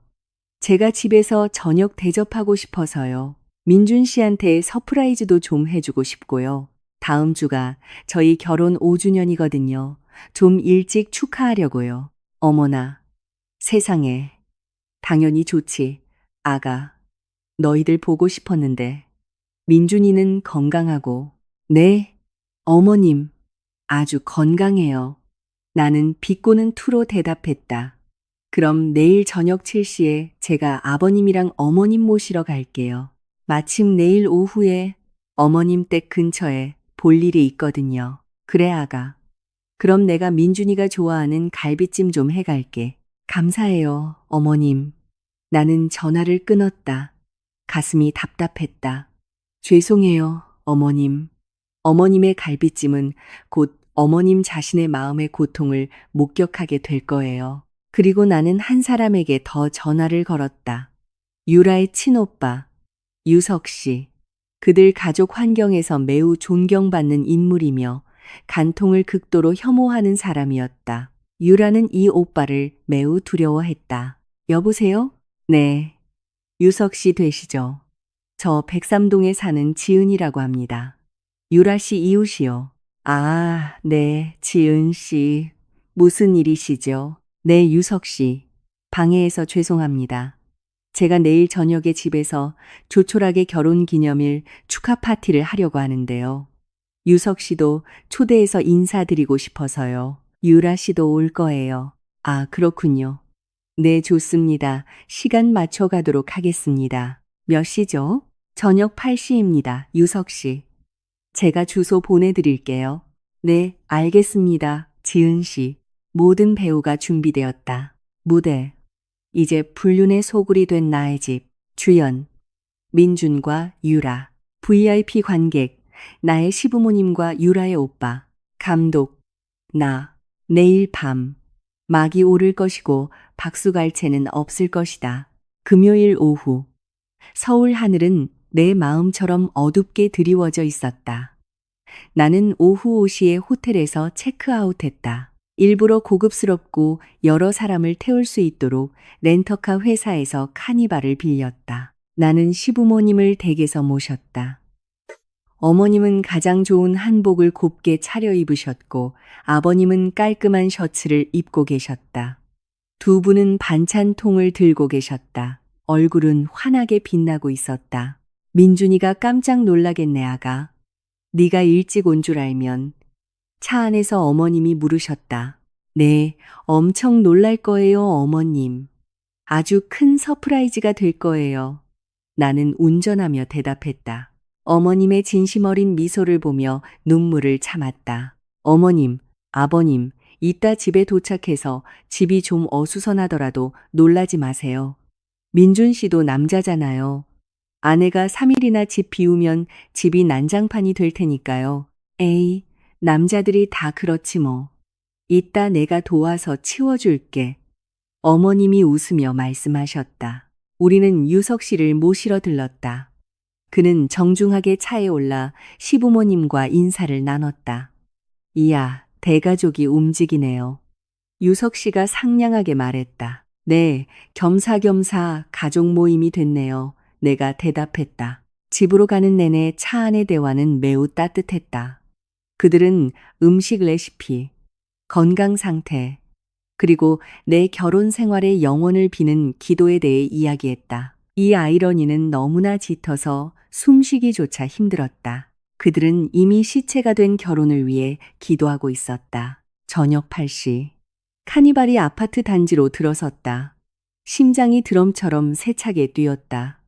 제가 집에서 저녁 대접하고 싶어서요. 민준 씨한테 서프라이즈도 좀 해주고 싶고요. 다음 주가 저희 결혼 5주년이거든요. 좀 일찍 축하하려고요. 어머나, 세상에. 당연히 좋지. 아가, 너희들 보고 싶었는데. 민준이는 건강하고. 네, 어머님, 아주 건강해요. 나는 비꼬는 투로 대답했다. 그럼 내일 저녁 7시에 제가 아버님이랑 어머님 모시러 갈게요. 마침 내일 오후에 어머님 댁 근처에 볼 일이 있거든요. 그래, 아가. 그럼 내가 민준이가 좋아하는 갈비찜 좀 해갈게. 감사해요, 어머님. 나는 전화를 끊었다. 가슴이 답답했다. 죄송해요, 어머님. 어머님의 갈비찜은 곧 어머님 자신의 마음의 고통을 목격하게 될 거예요. 그리고 나는 한 사람에게 더 전화를 걸었다. 유라의 친오빠, 유석 씨. 그들 가족 환경에서 매우 존경받는 인물이며 간통을 극도로 혐오하는 사람이었다. 유라는 이 오빠를 매우 두려워했다. 여보세요? 네. 유석 씨 되시죠? 저 백삼동에 사는 지은이라고 합니다. 유라 씨 이웃이요. 아, 네, 지은 씨. 무슨 일이시죠? 네, 유석 씨. 방해해서 죄송합니다. 제가 내일 저녁에 집에서 조촐하게 결혼 기념일 축하 파티를 하려고 하는데요. 유석 씨도 초대해서 인사드리고 싶어서요. 유라 씨도 올 거예요. 아, 그렇군요. 네, 좋습니다. 시간 맞춰 가도록 하겠습니다. 몇 시죠? 저녁 8시입니다. 유석 씨. 제가 주소 보내드릴게요. 네, 알겠습니다. 지은 씨. 모든 배우가 준비되었다. 무대. 이제 불륜의 소굴이 된 나의 집. 주연. 민준과 유라. VIP 관객. 나의 시부모님과 유라의 오빠. 감독. 나. 내일 밤. 막이 오를 것이고 박수갈채는 없을 것이다. 금요일 오후. 서울 하늘은 내 마음처럼 어둡게 드리워져 있었다. 나는 오후 5시에 호텔에서 체크아웃했다. 일부러 고급스럽고 여러 사람을 태울 수 있도록 렌터카 회사에서 카니발을 빌렸다. 나는 시부모님을 댁에서 모셨다. 어머님은 가장 좋은 한복을 곱게 차려입으셨고 아버님은 깔끔한 셔츠를 입고 계셨다. 두 분은 반찬통을 들고 계셨다. 얼굴은 환하게 빛나고 있었다. 민준이가 깜짝 놀라겠네, 아가. 네가 일찍 온 줄 알면. 차 안에서 어머님이 물으셨다. 네, 엄청 놀랄 거예요, 어머님. 아주 큰 서프라이즈가 될 거예요. 나는 운전하며 대답했다. 어머님의 진심 어린 미소를 보며 눈물을 참았다. 어머님, 아버님, 이따 집에 도착해서 집이 좀 어수선하더라도 놀라지 마세요. 민준 씨도 남자잖아요. 아내가 3일이나 집 비우면 집이 난장판이 될 테니까요. 에이, 남자들이 다 그렇지 뭐. 이따 내가 도와서 치워줄게. 어머님이 웃으며 말씀하셨다. 우리는 유석 씨를 모시러 들렀다. 그는 정중하게 차에 올라 시부모님과 인사를 나눴다. 이야, 대가족이 움직이네요. 유석 씨가 상냥하게 말했다. 네, 겸사겸사 가족 모임이 됐네요. 내가 대답했다. 집으로 가는 내내 차 안의 대화는 매우 따뜻했다. 그들은 음식 레시피, 건강 상태, 그리고 내 결혼 생활의 영원을 비는 기도에 대해 이야기했다. 이 아이러니는 너무나 짙어서 숨쉬기조차 힘들었다. 그들은 이미 시체가 된 결혼을 위해 기도하고 있었다. 저녁 8시. 카니발이 아파트 단지로 들어섰다. 심장이 드럼처럼 세차게 뛰었다.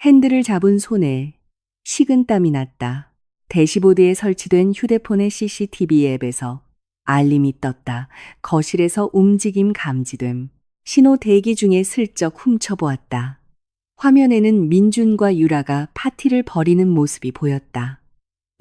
핸들을 잡은 손에 식은땀이 났다. 대시보드에 설치된 휴대폰의 CCTV 앱에서 알림이 떴다. 거실에서 움직임 감지됨. 신호 대기 중에 슬쩍 훔쳐보았다. 화면에는 민준과 유라가 파티를 벌이는 모습이 보였다.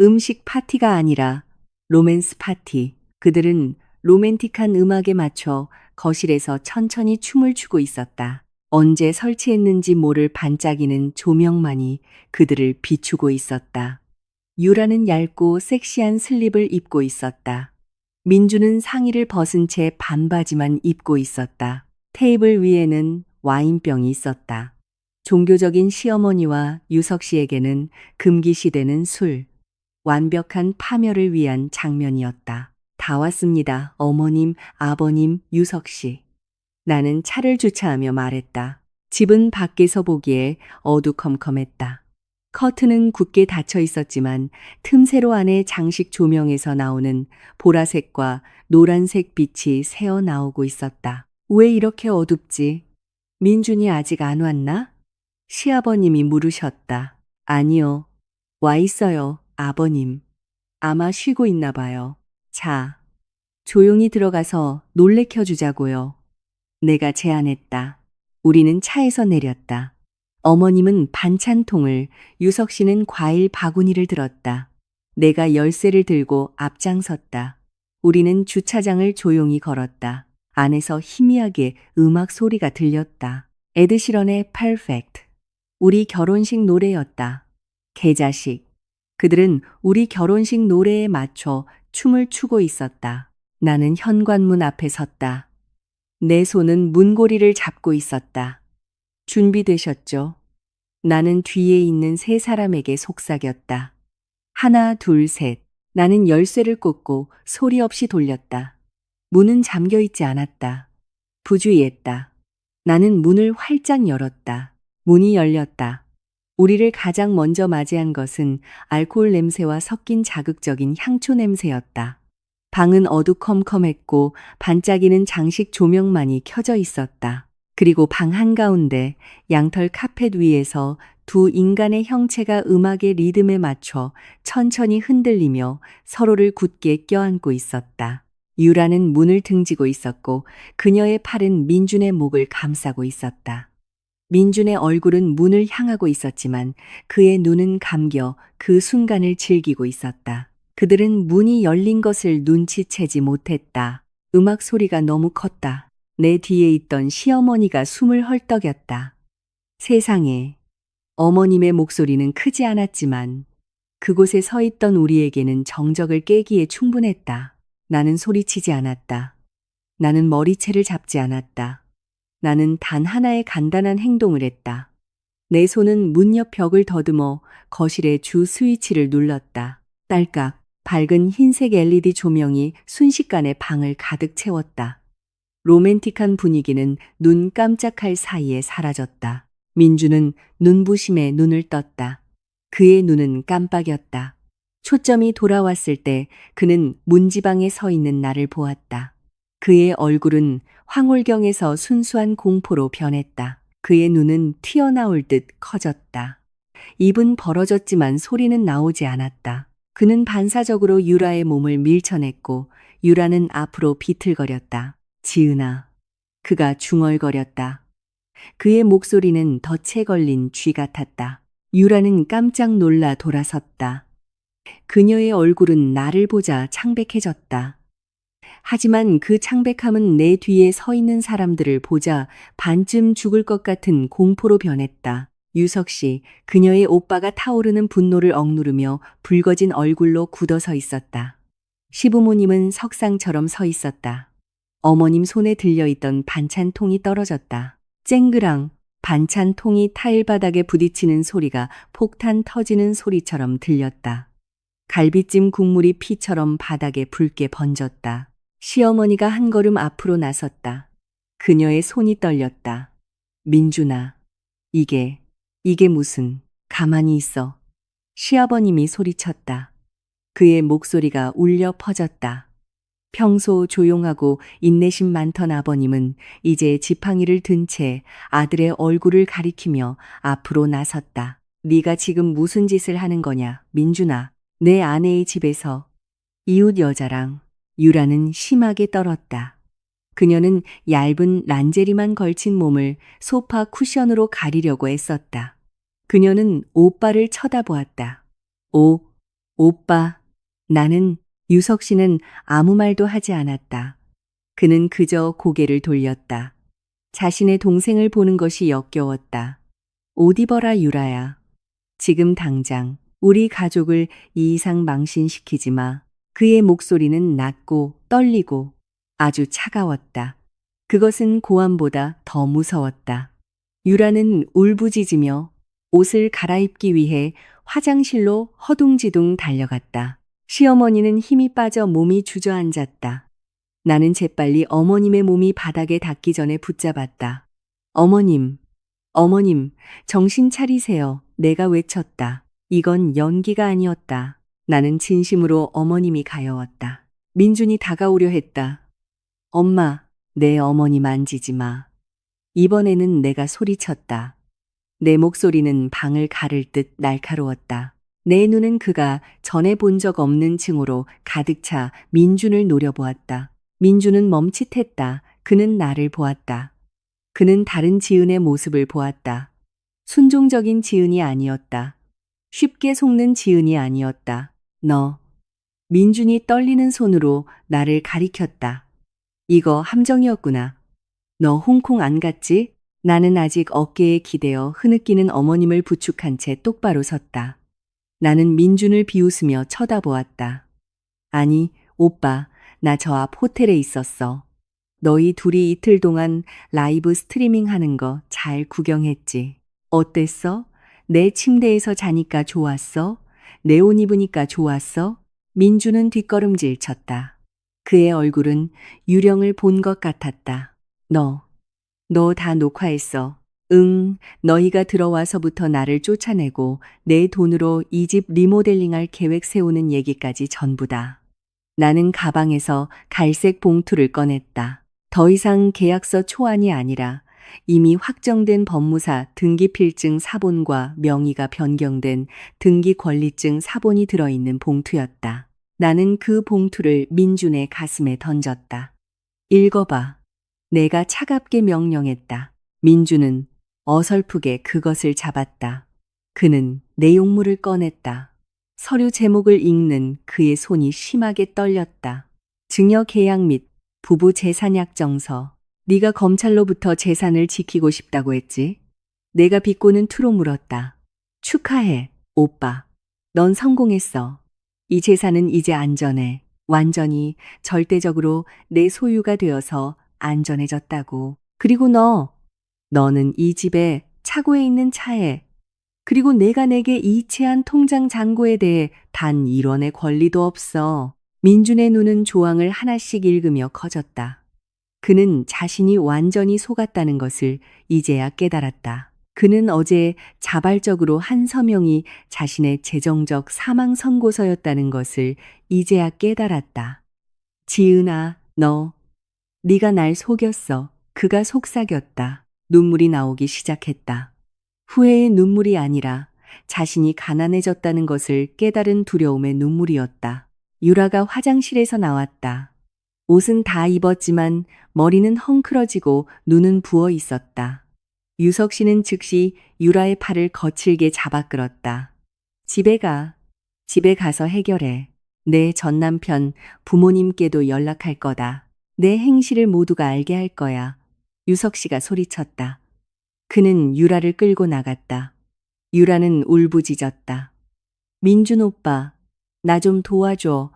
음식 파티가 아니라 로맨스 파티. 그들은 로맨틱한 음악에 맞춰 거실에서 천천히 춤을 추고 있었다. 언제 설치했는지 모를 반짝이는 조명만이 그들을 비추고 있었다. 유라는 얇고 섹시한 슬립을 입고 있었다. 민주는 상의를 벗은 채 반바지만 입고 있었다. 테이블 위에는 와인병이 있었다. 종교적인 시어머니와 유석 씨에게는 금기시되는 술, 완벽한 파멸을 위한 장면이었다. 다 왔습니다. 어머님, 아버님, 유석 씨. 나는 차를 주차하며 말했다. 집은 밖에서 보기에 어두컴컴했다. 커튼은 굳게 닫혀 있었지만 틈새로 안에 장식 조명에서 나오는 보라색과 노란색 빛이 새어 나오고 있었다. 왜 이렇게 어둡지? 민준이 아직 안 왔나? 시아버님이 물으셨다. 아니요. 와 있어요, 아버님. 아마 쉬고 있나 봐요. 자, 조용히 들어가서 놀래켜 주자고요. 내가 제안했다. 우리는 차에서 내렸다. 어머님은 반찬통을, 유석 씨는 과일 바구니를 들었다. 내가 열쇠를 들고 앞장섰다. 우리는 주차장을 조용히 걸었다. 안에서 희미하게 음악 소리가 들렸다. 에드시런의 Perfect. 우리 결혼식 노래였다. 개자식. 그들은 우리 결혼식 노래에 맞춰 춤을 추고 있었다. 나는 현관문 앞에 섰다. 내 손은 문고리를 잡고 있었다. 준비되셨죠? 나는 뒤에 있는 세 사람에게 속삭였다. 하나, 둘, 셋. 나는 열쇠를 꽂고 소리 없이 돌렸다. 문은 잠겨 있지 않았다. 부주의했다. 나는 문을 활짝 열었다. 문이 열렸다. 우리를 가장 먼저 맞이한 것은 알코올 냄새와 섞인 자극적인 향초 냄새였다. 방은 어두컴컴했고 반짝이는 장식 조명만이 켜져 있었다. 그리고 방 한가운데 양털 카펫 위에서 두 인간의 형체가 음악의 리듬에 맞춰 천천히 흔들리며 서로를 굳게 껴안고 있었다. 유라는 문을 등지고 있었고 그녀의 팔은 민준의 목을 감싸고 있었다. 민준의 얼굴은 문을 향하고 있었지만 그의 눈은 감겨 그 순간을 즐기고 있었다. 그들은 문이 열린 것을 눈치채지 못했다. 음악 소리가 너무 컸다. 내 뒤에 있던 시어머니가 숨을 헐떡였다. 세상에, 어머님의 목소리는 크지 않았지만 그곳에 서 있던 우리에게는 정적을 깨기에 충분했다. 나는 소리치지 않았다. 나는 머리채를 잡지 않았다. 나는 단 하나의 간단한 행동을 했다. 내 손은 문 옆 벽을 더듬어 거실의 주 스위치를 눌렀다. 딸깍, 밝은 흰색 LED 조명이 순식간에 방을 가득 채웠다. 로맨틱한 분위기는 눈 깜짝할 사이에 사라졌다. 민주는 눈부심에 눈을 떴다. 그의 눈은 깜빡였다. 초점이 돌아왔을 때 그는 문지방에 서 있는 나를 보았다. 그의 얼굴은 황홀경에서 순수한 공포로 변했다. 그의 눈은 튀어나올 듯 커졌다. 입은 벌어졌지만 소리는 나오지 않았다. 그는 반사적으로 유라의 몸을 밀쳐냈고 유라는 앞으로 비틀거렸다. 지은아. 그가 중얼거렸다. 그의 목소리는 덫에 걸린 쥐 같았다. 유라는 깜짝 놀라 돌아섰다. 그녀의 얼굴은 나를 보자 창백해졌다. 하지만 그 창백함은 내 뒤에 서 있는 사람들을 보자 반쯤 죽을 것 같은 공포로 변했다. 유석 씨, 그녀의 오빠가 타오르는 분노를 억누르며 붉어진 얼굴로 굳어서 있었다. 시부모님은 석상처럼 서 있었다. 어머님 손에 들려있던 반찬통이 떨어졌다. 쨍그랑 반찬통이 타일 바닥에 부딪히는 소리가 폭탄 터지는 소리처럼 들렸다. 갈비찜 국물이 피처럼 바닥에 붉게 번졌다. 시어머니가 한 걸음 앞으로 나섰다. 그녀의 손이 떨렸다. 민준아, 이게 무슨, 가만히 있어. 시아버님이 소리쳤다. 그의 목소리가 울려 퍼졌다. 평소 조용하고 인내심 많던 아버님은 이제 지팡이를 든 채 아들의 얼굴을 가리키며 앞으로 나섰다. 네가 지금 무슨 짓을 하는 거냐, 민준아. 내 아내의 집에서 이웃 여자랑. 유라는 심하게 떨었다. 그녀는 얇은 란제리만 걸친 몸을 소파 쿠션으로 가리려고 애썼다. 그녀는 오빠를 쳐다보았다. 오빠. 나는 유석 씨는 아무 말도 하지 않았다. 그는 그저 고개를 돌렸다. 자신의 동생을 보는 것이 역겨웠다. 옷 입어라 유라야. 지금 당장 우리 가족을 이 이상 망신시키지 마. 그의 목소리는 낮고 떨리고 아주 차가웠다. 그것은 고함보다 더 무서웠다. 유라는 울부짖으며 옷을 갈아입기 위해 화장실로 허둥지둥 달려갔다. 시어머니는 힘이 빠져 몸이 주저앉았다. 나는 재빨리 어머님의 몸이 바닥에 닿기 전에 붙잡았다. 어머님, 정신 차리세요. 내가 외쳤다. 이건 연기가 아니었다. 나는 진심으로 어머님이 가여웠다. 민준이 다가오려 했다. 엄마, 내 어머니 만지지 마. 이번에는 내가 소리쳤다. 내 목소리는 방을 가를 듯 날카로웠다. 내 눈은 그가 전에 본 적 없는 층으로 가득 차 민준을 노려보았다. 민준은 멈칫했다. 그는 나를 보았다. 그는 다른 지은의 모습을 보았다. 순종적인 지은이 아니었다. 쉽게 속는 지은이 아니었다. 너. 민준이 떨리는 손으로 나를 가리켰다. 이거 함정이었구나. 너 홍콩 안 갔지? 나는 아직 어깨에 기대어 흐느끼는 어머님을 부축한 채 똑바로 섰다. 나는 민준을 비웃으며 쳐다보았다. 아니, 오빠, 나 저 앞 호텔에 있었어. 너희 둘이 이틀 동안 라이브 스트리밍 하는 거 잘 구경했지. 어땠어? 내 침대에서 자니까 좋았어? 내 옷 입으니까 좋았어? 민준은 뒷걸음질 쳤다. 그의 얼굴은 유령을 본 것 같았다. 너 다 녹화했어. 응, 너희가 들어와서부터 나를 쫓아내고 내 돈으로 이 집 리모델링할 계획 세우는 얘기까지 전부다. 나는 가방에서 갈색 봉투를 꺼냈다. 더 이상 계약서 초안이 아니라 이미 확정된 법무사 등기필증 사본과 명의가 변경된 등기권리증 사본이 들어있는 봉투였다. 나는 그 봉투를 민준의 가슴에 던졌다. 읽어봐. 내가 차갑게 명령했다. 민준은 어설프게 그것을 잡았다. 그는 내용물을 꺼냈다. 서류 제목을 읽는 그의 손이 심하게 떨렸다. 증여 계약 및 부부 재산 약정서. 네가 검찰로부터 재산을 지키고 싶다고 했지? 내가 비꼬는 투로 물었다. 축하해, 오빠. 넌 성공했어. 이 재산은 이제 안전해. 완전히 절대적으로 내 소유가 되어서 안전해졌다고. 그리고 너는 이 집에 차고에 있는 차에 그리고 내가 내게 이체한 통장 잔고에 대해 단 1원의 권리도 없어. 민준의 눈은 조항을 하나씩 읽으며 커졌다. 그는 자신이 완전히 속았다는 것을 이제야 깨달았다. 그는 어제 자발적으로 한 서명이 자신의 재정적 사망 선고서였다는 것을 이제야 깨달았다. 지은아, 네가 날 속였어. 그가 속삭였다. 눈물이 나오기 시작했다. 후회의 눈물이 아니라 자신이 가난해졌다는 것을 깨달은 두려움의 눈물이었다. 유라가 화장실에서 나왔다. 옷은 다 입었지만 머리는 헝클어지고 눈은 부어 있었다. 유석 씨는 즉시 유라의 팔을 거칠게 잡아 끌었다. 집에 가. 집에 가서 해결해. 내 전 남편 부모님께도 연락할 거다. 내 행실을 모두가 알게 할 거야. 유석 씨가 소리쳤다. 그는 유라를 끌고 나갔다. 유라는 울부짖었다. 민준 오빠, 나 좀 도와줘.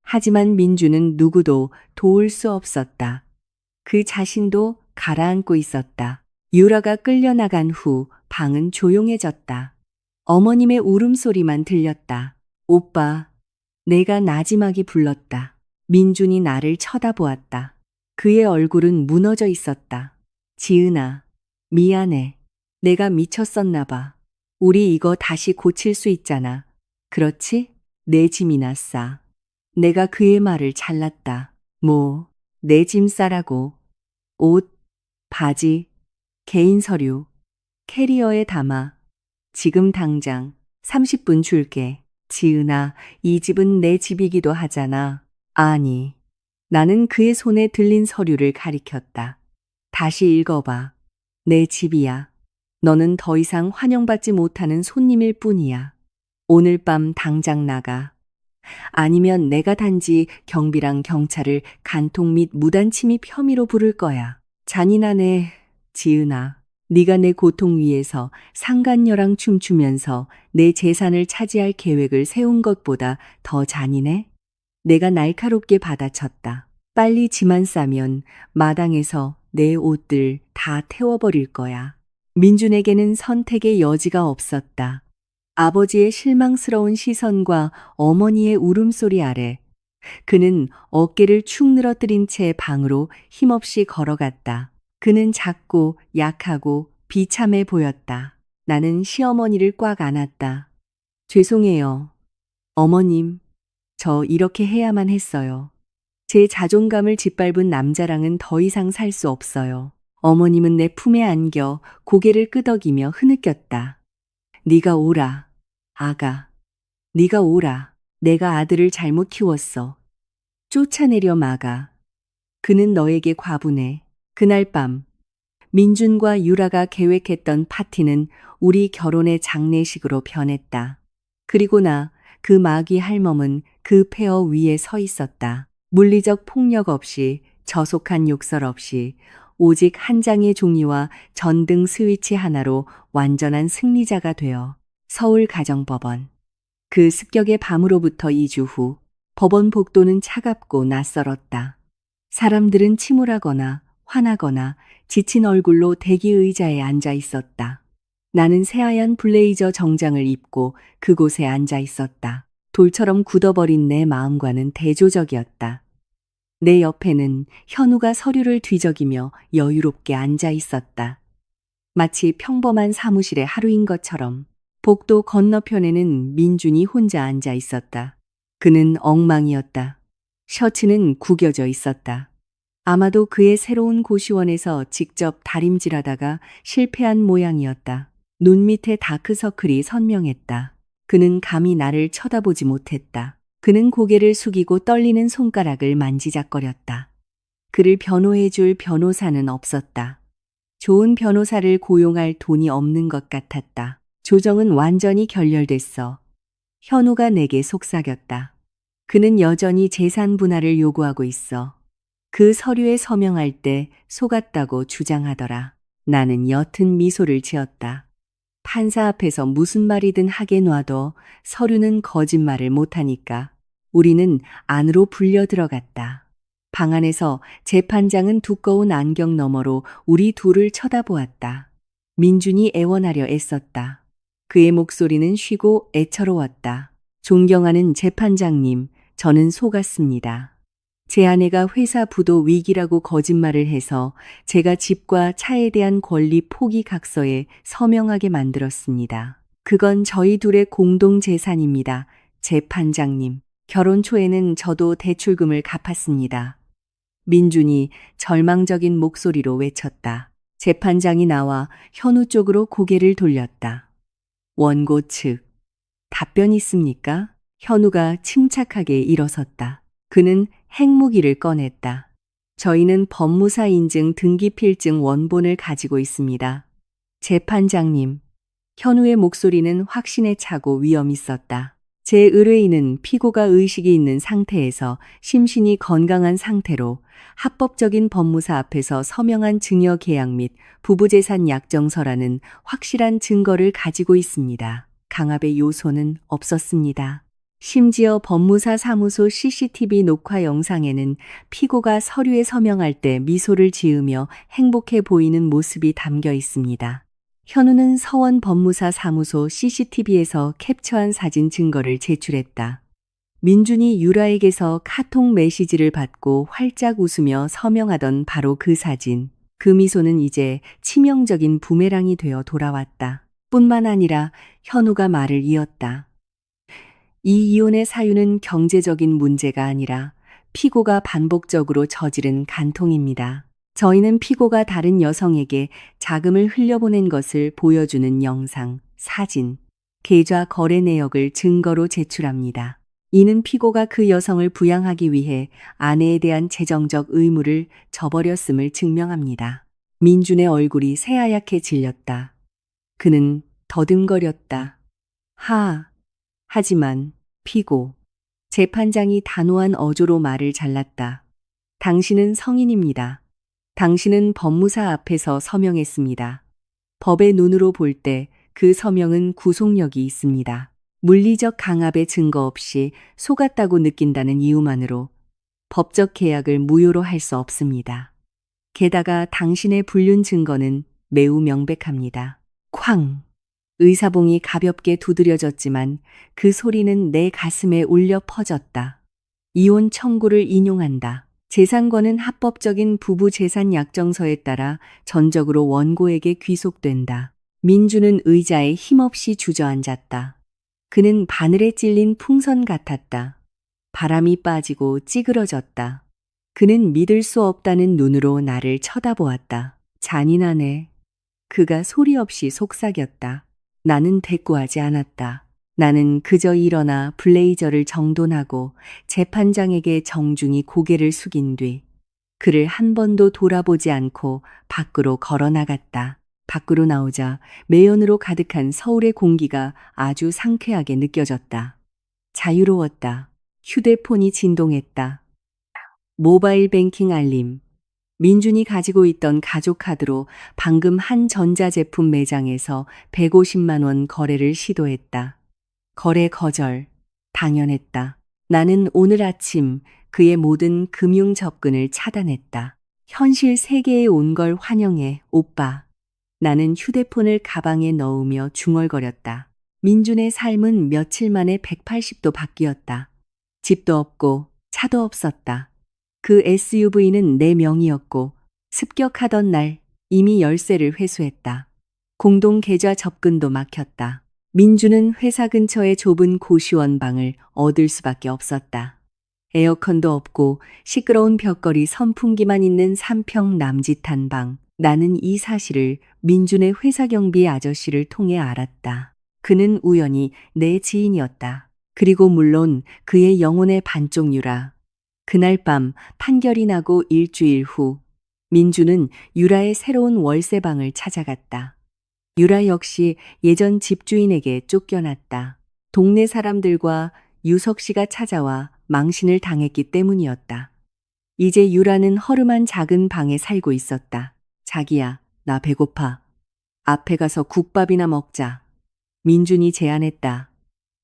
하지만 민준은 누구도 도울 수 없었다. 그 자신도 가라앉고 있었다. 유라가 끌려나간 후 방은 조용해졌다. 어머님의 울음소리만 들렸다. 오빠, 내가 나지막이 불렀다. 민준이 나를 쳐다보았다. 그의 얼굴은 무너져 있었다. 지은아, 미안해. 내가 미쳤었나 봐. 우리 이거 다시 고칠 수 있잖아. 그렇지? 내 짐이나 싸. 내가 그의 말을 잘랐다. 뭐, 내 짐 싸라고. 옷, 바지, 개인 서류, 캐리어에 담아. 지금 당장 30분 줄게. 지은아, 이 집은 내 집이기도 하잖아. 아니, 나는 그의 손에 들린 서류를 가리켰다. 다시 읽어봐. 내 집이야. 너는 더 이상 환영받지 못하는 손님일 뿐이야. 오늘 밤 당장 나가. 아니면 내가 단지 경비랑 경찰을 간통 및 무단 침입 혐의로 부를 거야. 잔인하네, 지은아. 네가 내 고통 위에서 상간녀랑 춤추면서 내 재산을 차지할 계획을 세운 것보다 더 잔인해? 내가 날카롭게 받아쳤다. 빨리 짐만 싸면 마당에서 내 옷들 다 태워버릴 거야. 민준에게는 선택의 여지가 없었다. 아버지의 실망스러운 시선과 어머니의 울음소리 아래 그는 어깨를 축 늘어뜨린 채 방으로 힘없이 걸어갔다. 그는 작고 약하고 비참해 보였다. 나는 시어머니를 꽉 안았다. 죄송해요. 어머님, 저 이렇게 해야만 했어요. 제 자존감을 짓밟은 남자랑은 더 이상 살 수 없어요. 어머님은 내 품에 안겨 고개를 끄덕이며 흐느꼈다. 네가 오라, 아가. 네가 오라. 내가 아들을 잘못 키웠어. 쫓아내려 마가. 그는 너에게 과분해. 그날 밤 민준과 유라가 계획했던 파티는 우리 결혼의 장례식으로 변했다. 그리고 나 그 마귀 할멈은 그 폐허 위에 서 있었다. 물리적 폭력 없이, 저속한 욕설 없이, 오직 한 장의 종이와 전등 스위치 하나로 완전한 승리자가 되어 서울가정법원. 그 습격의 밤으로부터 2주 후 법원 복도는 차갑고 낯설었다. 사람들은 침울하거나 화나거나 지친 얼굴로 대기 의자에 앉아 있었다. 나는 새하얀 블레이저 정장을 입고 그곳에 앉아 있었다. 돌처럼 굳어버린 내 마음과는 대조적이었다. 내 옆에는 현우가 서류를 뒤적이며 여유롭게 앉아 있었다. 마치 평범한 사무실의 하루인 것처럼. 복도 건너편에는 민준이 혼자 앉아 있었다. 그는 엉망이었다. 셔츠는 구겨져 있었다. 아마도 그의 새로운 고시원에서 직접 다림질하다가 실패한 모양이었다. 눈 밑에 다크서클이 선명했다. 그는 감히 나를 쳐다보지 못했다. 그는 고개를 숙이고 떨리는 손가락을 만지작거렸다. 그를 변호해줄 변호사는 없었다. 좋은 변호사를 고용할 돈이 없는 것 같았다. 조정은 완전히 결렬됐어. 현우가 내게 속삭였다. 그는 여전히 재산 분할을 요구하고 있어. 그 서류에 서명할 때 속았다고 주장하더라. 나는 옅은 미소를 지었다. 판사 앞에서 무슨 말이든 하게 놔둬 서류는 거짓말을 못하니까. 우리는 안으로 불려 들어갔다. 방 안에서 재판장은 두꺼운 안경 너머로 우리 둘을 쳐다보았다. 민준이 애원하려 애썼다. 그의 목소리는 쉬고 애처로웠다. 존경하는 재판장님, 저는 속았습니다. 제 아내가 회사 부도 위기라고 거짓말을 해서 제가 집과 차에 대한 권리 포기 각서에 서명하게 만들었습니다. 그건 저희 둘의 공동 재산입니다. 재판장님, 결혼 초에는 저도 대출금을 갚았습니다. 민준이 절망적인 목소리로 외쳤다. 재판장이 나와 현우 쪽으로 고개를 돌렸다. 원고 측. 답변 있습니까? 현우가 침착하게 일어섰다. 그는 핵무기를 꺼냈다. 저희는 법무사 인증 등기필증 원본을 가지고 있습니다. 재판장님. 현우의 목소리는 확신에 차고 위험 있었다. 제 의뢰인은 피고가 의식이 있는 상태에서 심신이 건강한 상태로 합법적인 법무사 앞에서 서명한 증여 계약 및 부부재산 약정서라는 확실한 증거를 가지고 있습니다. 강압의 요소는 없었습니다. 심지어 법무사 사무소 CCTV 녹화 영상에는 피고가 서류에 서명할 때 미소를 지으며 행복해 보이는 모습이 담겨 있습니다. 현우는 서원 법무사 사무소 CCTV에서 캡처한 사진 증거를 제출했다. 민준이 유라에게서 카톡 메시지를 받고 활짝 웃으며 서명하던 바로 그 사진. 그 미소는 이제 치명적인 부메랑이 되어 돌아왔다. 뿐만 아니라 현우가 말을 이었다. 이 이혼의 사유는 경제적인 문제가 아니라 피고가 반복적으로 저지른 간통입니다. 저희는 피고가 다른 여성에게 자금을 흘려보낸 것을 보여주는 영상, 사진, 계좌 거래 내역을 증거로 제출합니다. 이는 피고가 그 여성을 부양하기 위해 아내에 대한 재정적 의무를 저버렸음을 증명합니다. 민준의 얼굴이 새하얗게 질렸다. 그는 더듬거렸다. 하지만 피고. 재판장이 단호한 어조로 말을 잘랐다. 당신은 성인입니다. 당신은 법무사 앞에서 서명했습니다. 법의 눈으로 볼 때 그 서명은 구속력이 있습니다. 물리적 강압의 증거 없이 속았다고 느낀다는 이유만으로 법적 계약을 무효로 할 수 없습니다. 게다가 당신의 불륜 증거는 매우 명백합니다. 쾅! 의사봉이 가볍게 두드려졌지만 그 소리는 내 가슴에 울려 퍼졌다. 이혼 청구를 인용한다. 재산권은 합법적인 부부 재산 약정서에 따라 전적으로 원고에게 귀속된다. 민주는 의자에 힘없이 주저앉았다. 그는 바늘에 찔린 풍선 같았다. 바람이 빠지고 찌그러졌다. 그는 믿을 수 없다는 눈으로 나를 쳐다보았다. 잔인하네. 그가 소리 없이 속삭였다. 나는 대꾸하지 않았다. 나는 그저 일어나 블레이저를 정돈하고 재판장에게 정중히 고개를 숙인 뒤 그를 한 번도 돌아보지 않고 밖으로 걸어 나갔다. 밖으로 나오자 매연으로 가득한 서울의 공기가 아주 상쾌하게 느껴졌다. 자유로웠다. 휴대폰이 진동했다. 모바일 뱅킹 알림. 민준이 가지고 있던 가족카드로 방금 한 전자제품 매장에서 150만 원 거래를 시도했다. 거래 거절. 당연했다. 나는 오늘 아침 그의 모든 금융 접근을 차단했다. 현실 세계에 온 걸 환영해, 오빠. 나는 휴대폰을 가방에 넣으며 중얼거렸다. 민준의 삶은 며칠 만에 180도 바뀌었다. 집도 없고 차도 없었다. 그 SUV는 내 명의였고 습격하던 날 이미 열쇠를 회수했다. 공동 계좌 접근도 막혔다. 민주는 회사 근처의 좁은 고시원 방을 얻을 수밖에 없었다. 에어컨도 없고 시끄러운 벽걸이 선풍기만 있는 3평 남짓한 방. 나는 이 사실을 민준의 회사 경비 아저씨를 통해 알았다. 그는 우연히 내 지인이었다. 그리고 물론 그의 영혼의 반쪽 유라. 그날 밤 판결이 나고 일주일 후 민주는 유라의 새로운 월세방을 찾아갔다. 유라 역시 예전 집주인에게 쫓겨났다. 동네 사람들과 유석 씨가 찾아와 망신을 당했기 때문이었다. 이제 유라는 허름한 작은 방에 살고 있었다. 자기야, 나 배고파. 앞에 가서 국밥이나 먹자. 민준이 제안했다.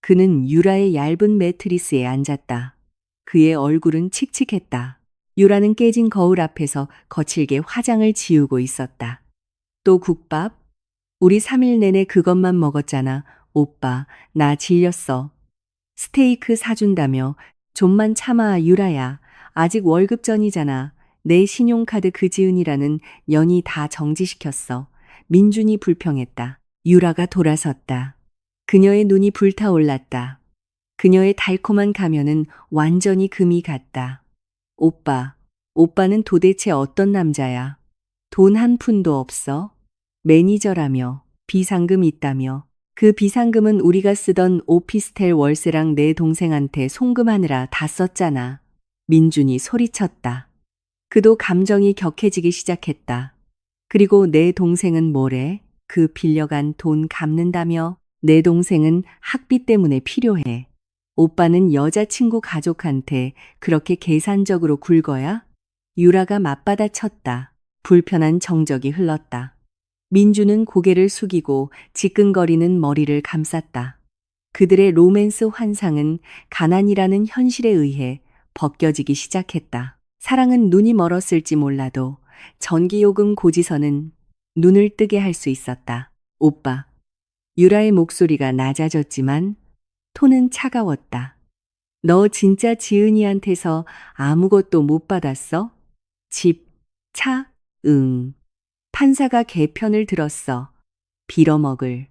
그는 유라의 얇은 매트리스에 앉았다. 그의 얼굴은 칙칙했다. 유라는 깨진 거울 앞에서 거칠게 화장을 지우고 있었다. 또 국밥? 우리 3일 내내 그것만 먹었잖아. 오빠, 나 질렸어. 스테이크 사준다며. 좀만 참아, 유라야. 아직 월급 전이잖아. 내 신용카드 그지은이라는 년이 다 정지시켰어. 민준이 불평했다. 유라가 돌아섰다. 그녀의 눈이 불타올랐다. 그녀의 달콤한 가면은 완전히 금이 같다. 오빠는 도대체 어떤 남자야? 돈 한 푼도 없어? 매니저라며, 비상금 있다며, 그 비상금은 우리가 쓰던 오피스텔 월세랑 내 동생한테 송금하느라 다 썼잖아. 민준이 소리쳤다. 그도 감정이 격해지기 시작했다. 그리고 내 동생은 뭐래? 그 빌려간 돈 갚는다며? 내 동생은 학비 때문에 필요해. 오빠는 여자친구 가족한테 그렇게 계산적으로 굴거야? 유라가 맞받아쳤다. 불편한 정적이 흘렀다. 민주는 고개를 숙이고 지끈거리는 머리를 감쌌다. 그들의 로맨스 환상은 가난이라는 현실에 의해 벗겨지기 시작했다. 사랑은 눈이 멀었을지 몰라도 전기요금 고지서는 눈을 뜨게 할 수 있었다. 오빠. 유라의 목소리가 낮아졌지만 톤은 차가웠다. 너 진짜 지은이한테서 아무것도 못 받았어? 집, 차, 응. 판사가 개편을 들었어. 빌어먹을.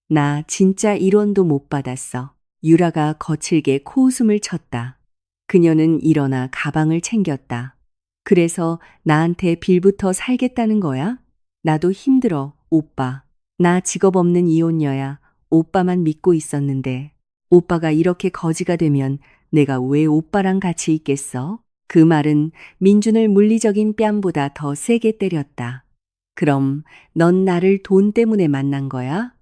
나 진짜 1원도 못 받았어. 유라가 거칠게 코웃음을 쳤다. 그녀는 일어나 가방을 챙겼다. 그래서 나한테 빌부터 살겠다는 거야? 나도 힘들어, 오빠. 나 직업 없는 이혼녀야. 오빠만 믿고 있었는데. 오빠가 이렇게 거지가 되면 내가 왜 오빠랑 같이 있겠어? 그 말은 민준을 물리적인 뺨보다 더 세게 때렸다. 그럼 넌 나를 돈 때문에 만난 거야?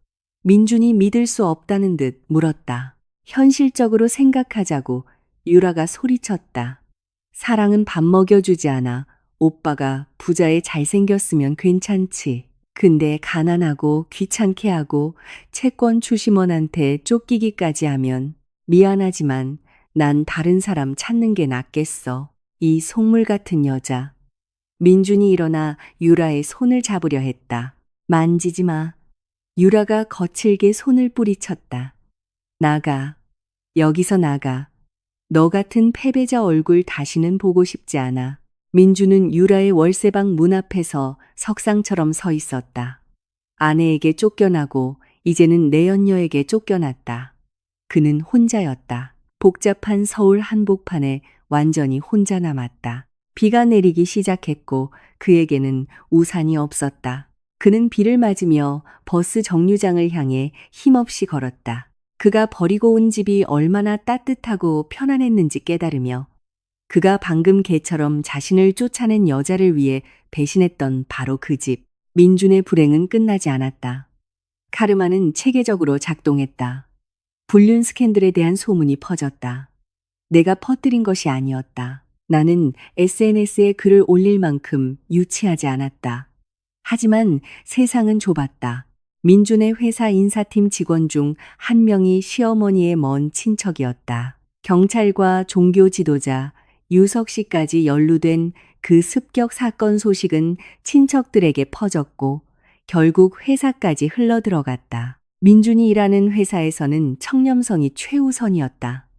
민준이 믿을 수 없다는 듯 물었다. 현실적으로 생각하자고 유라가 소리쳤다. 사랑은 밥 먹여주지 않아. 오빠가 부자에 잘생겼으면 괜찮지. 근데 가난하고 귀찮게 하고 채권 추심원한테 쫓기기까지 하면 미안하지만 난 다른 사람 찾는 게 낫겠어. 이 속물 같은 여자. 민준이 일어나 유라의 손을 잡으려 했다. 만지지 마. 유라가 거칠게 손을 뿌리쳤다. 나가. 여기서 나가. 너 같은 패배자 얼굴 다시는 보고 싶지 않아. 민주는 유라의 월세방 문 앞에서 석상처럼 서 있었다. 아내에게 쫓겨나고 이제는 내연녀에게 쫓겨났다. 그는 혼자였다. 복잡한 서울 한복판에 완전히 혼자 남았다. 비가 내리기 시작했고 그에게는 우산이 없었다. 그는 비를 맞으며 버스 정류장을 향해 힘없이 걸었다. 그가 버리고 온 집이 얼마나 따뜻하고 편안했는지 깨달으며 그가 방금 개처럼 자신을 쫓아낸 여자를 위해 배신했던 바로 그 집. 민준의 불행은 끝나지 않았다. 카르마는 체계적으로 작동했다. 불륜 스캔들에 대한 소문이 퍼졌다. 내가 퍼뜨린 것이 아니었다. 나는 SNS에 글을 올릴 만큼 유치하지 않았다. 하지만 세상은 좁았다. 민준의 회사 인사팀 직원 중 한 명이 시어머니의 먼 친척이었다. 경찰과 종교 지도자, 유석 씨까지 연루된 그 습격 사건 소식은 친척들에게 퍼졌고 결국 회사까지 흘러들어갔다. 민준이 일하는 회사에서는 청렴성이 최우선이었다.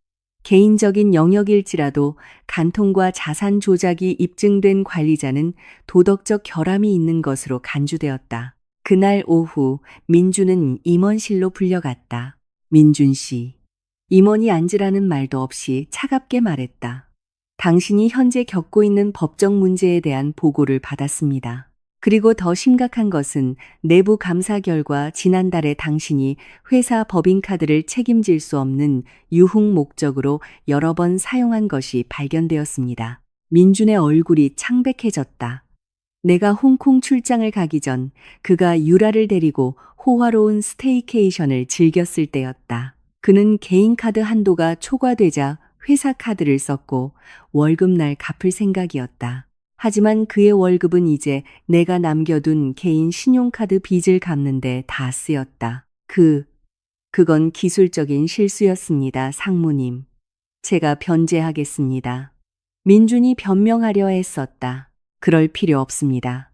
개인적인 영역일지라도 간통과 자산 조작이 입증된 관리자는 도덕적 결함이 있는 것으로 간주되었다. 그날 오후 민준은 임원실로 불려갔다. 민준 씨. 임원이 앉으라는 말도 없이 차갑게 말했다. 당신이 현재 겪고 있는 법적 문제에 대한 보고를 받았습니다. 그리고 더 심각한 것은 내부 감사 결과 지난달에 당신이 회사 법인카드를 책임질 수 없는 유흥 목적으로 여러 번 사용한 것이 발견되었습니다. 민준의 얼굴이 창백해졌다. 내가 홍콩 출장을 가기 전 그가 유라를 데리고 호화로운 스테이케이션을 즐겼을 때였다. 그는 개인카드 한도가 초과되자 회사 카드를 썼고 월급날 갚을 생각이었다. 하지만 그의 월급은 이제 내가 남겨둔 개인 신용카드 빚을 갚는데 다 쓰였다. 그건 기술적인 실수였습니다, 상무님. 제가 변제하겠습니다. 민준이 변명하려 했었다. 그럴 필요 없습니다.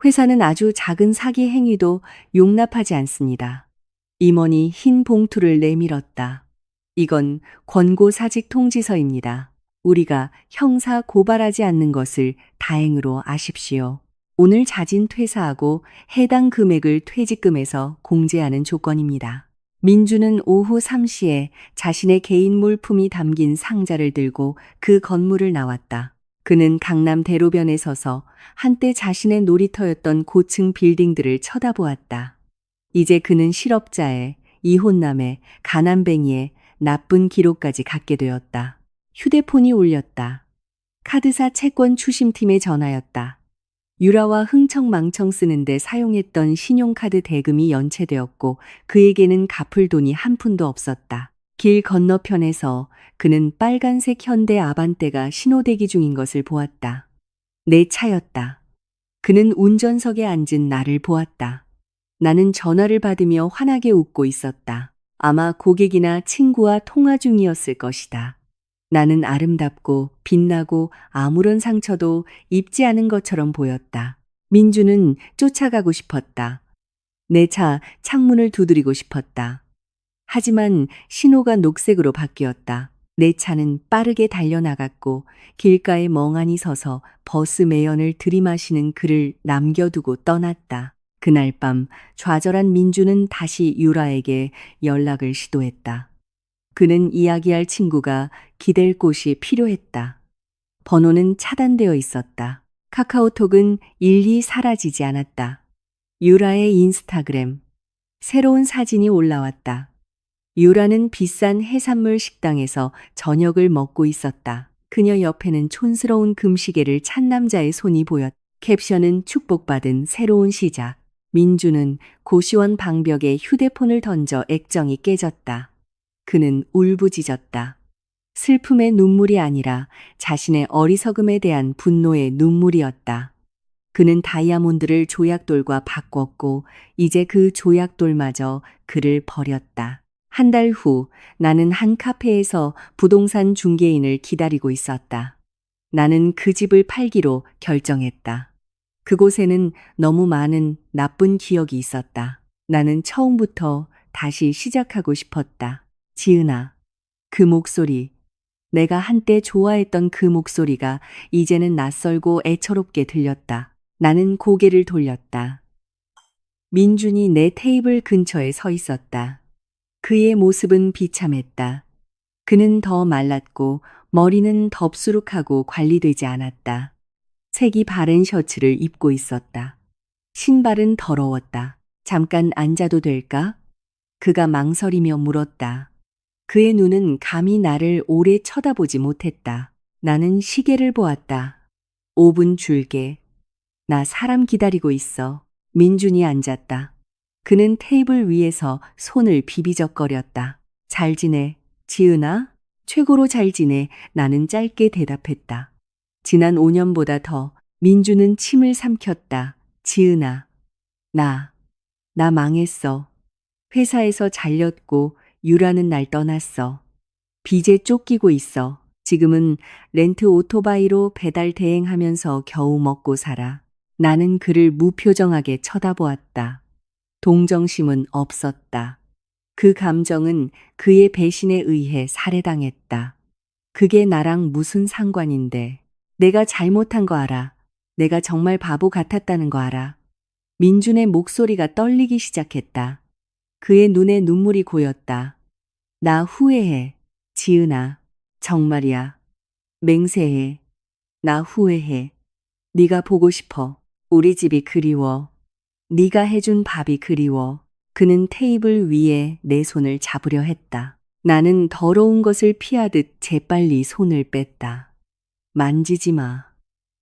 회사는 아주 작은 사기 행위도 용납하지 않습니다. 임원이 흰 봉투를 내밀었다. 이건 권고사직 통지서입니다. 우리가 형사 고발하지 않는 것을 다행으로 아십시오. 오늘 자진 퇴사하고 해당 금액을 퇴직금에서 공제하는 조건입니다. 민주는 오후 3시에 자신의 개인 물품이 담긴 상자를 들고 그 건물을 나왔다. 그는 강남 대로변에 서서 한때 자신의 놀이터였던 고층 빌딩들을 쳐다보았다. 이제 그는 실업자의 이혼남에, 가난뱅이에 나쁜 기록까지 갖게 되었다. 휴대폰이 울렸다. 카드사 채권 추심팀에 전화였다. 유라와 흥청망청 쓰는데 사용했던 신용카드 대금이 연체되었고 그에게는 갚을 돈이 한 푼도 없었다. 길 건너편에서 그는 빨간색 현대 아반떼가 신호대기 중인 것을 보았다. 내 차였다. 그는 운전석에 앉은 나를 보았다. 나는 전화를 받으며 환하게 웃고 있었다. 아마 고객이나 친구와 통화 중이었을 것이다. 나는 아름답고 빛나고 아무런 상처도 입지 않은 것처럼 보였다. 민주는 쫓아가고 싶었다. 내 차 창문을 두드리고 싶었다. 하지만 신호가 녹색으로 바뀌었다. 내 차는 빠르게 달려나갔고 길가에 멍하니 서서 버스 매연을 들이마시는 그를 남겨두고 떠났다. 그날 밤 좌절한 민주는 다시 유라에게 연락을 시도했다. 그는 이야기할 친구가 기댈 곳이 필요했다. 번호는 차단되어 있었다. 카카오톡은 일리 사라지지 않았다. 유라의 인스타그램. 새로운 사진이 올라왔다. 유라는 비싼 해산물 식당에서 저녁을 먹고 있었다. 그녀 옆에는 촌스러운 금시계를 찬 남자의 손이 보였다. 캡션은 축복받은 새로운 시작. 민주는 고시원 방벽에 휴대폰을 던져 액정이 깨졌다. 그는 울부짖었다. 슬픔의 눈물이 아니라 자신의 어리석음에 대한 분노의 눈물이었다. 그는 다이아몬드를 조약돌과 바꿨고 이제 그 조약돌마저 그를 버렸다. 한 달 후 나는 한 카페에서 부동산 중개인을 기다리고 있었다. 나는 그 집을 팔기로 결정했다. 그곳에는 너무 많은 나쁜 기억이 있었다. 나는 처음부터 다시 시작하고 싶었다. 지은아, 그 목소리, 내가 한때 좋아했던 그 목소리가 이제는 낯설고 애처롭게 들렸다. 나는 고개를 돌렸다. 민준이 내 테이블 근처에 서 있었다. 그의 모습은 비참했다. 그는 더 말랐고 머리는 덥수룩하고 관리되지 않았다. 색이 바른 셔츠를 입고 있었다. 신발은 더러웠다. 잠깐 앉아도 될까? 그가 망설이며 물었다. 그의 눈은 감히 나를 오래 쳐다보지 못했다. 나는 시계를 보았다. 5분 줄게. 나 사람 기다리고 있어. 민준이 앉았다. 그는 테이블 위에서 손을 비비적거렸다. 잘 지내, 지은아? 최고로 잘 지내. 나는 짧게 대답했다. 지난 5년보다 더. 민주는 침을 삼켰다. 지은아, 나 망했어. 회사에서 잘렸고 유라는 날 떠났어. 빚에 쫓기고 있어. 지금은 렌트 오토바이로 배달 대행하면서 겨우 먹고 살아. 나는 그를 무표정하게 쳐다보았다. 동정심은 없었다. 그 감정은 그의 배신에 의해 살해당했다. 그게 나랑 무슨 상관인데. 내가 잘못한 거 알아. 내가 정말 바보 같았다는 거 알아. 민준의 목소리가 떨리기 시작했다. 그의 눈에 눈물이 고였다. 나 후회해. 지은아. 정말이야. 맹세해. 나 후회해. 네가 보고 싶어. 우리 집이 그리워. 네가 해준 밥이 그리워. 그는 테이블 위에 내 손을 잡으려 했다. 나는 더러운 것을 피하듯 재빨리 손을 뺐다. 만지지 마.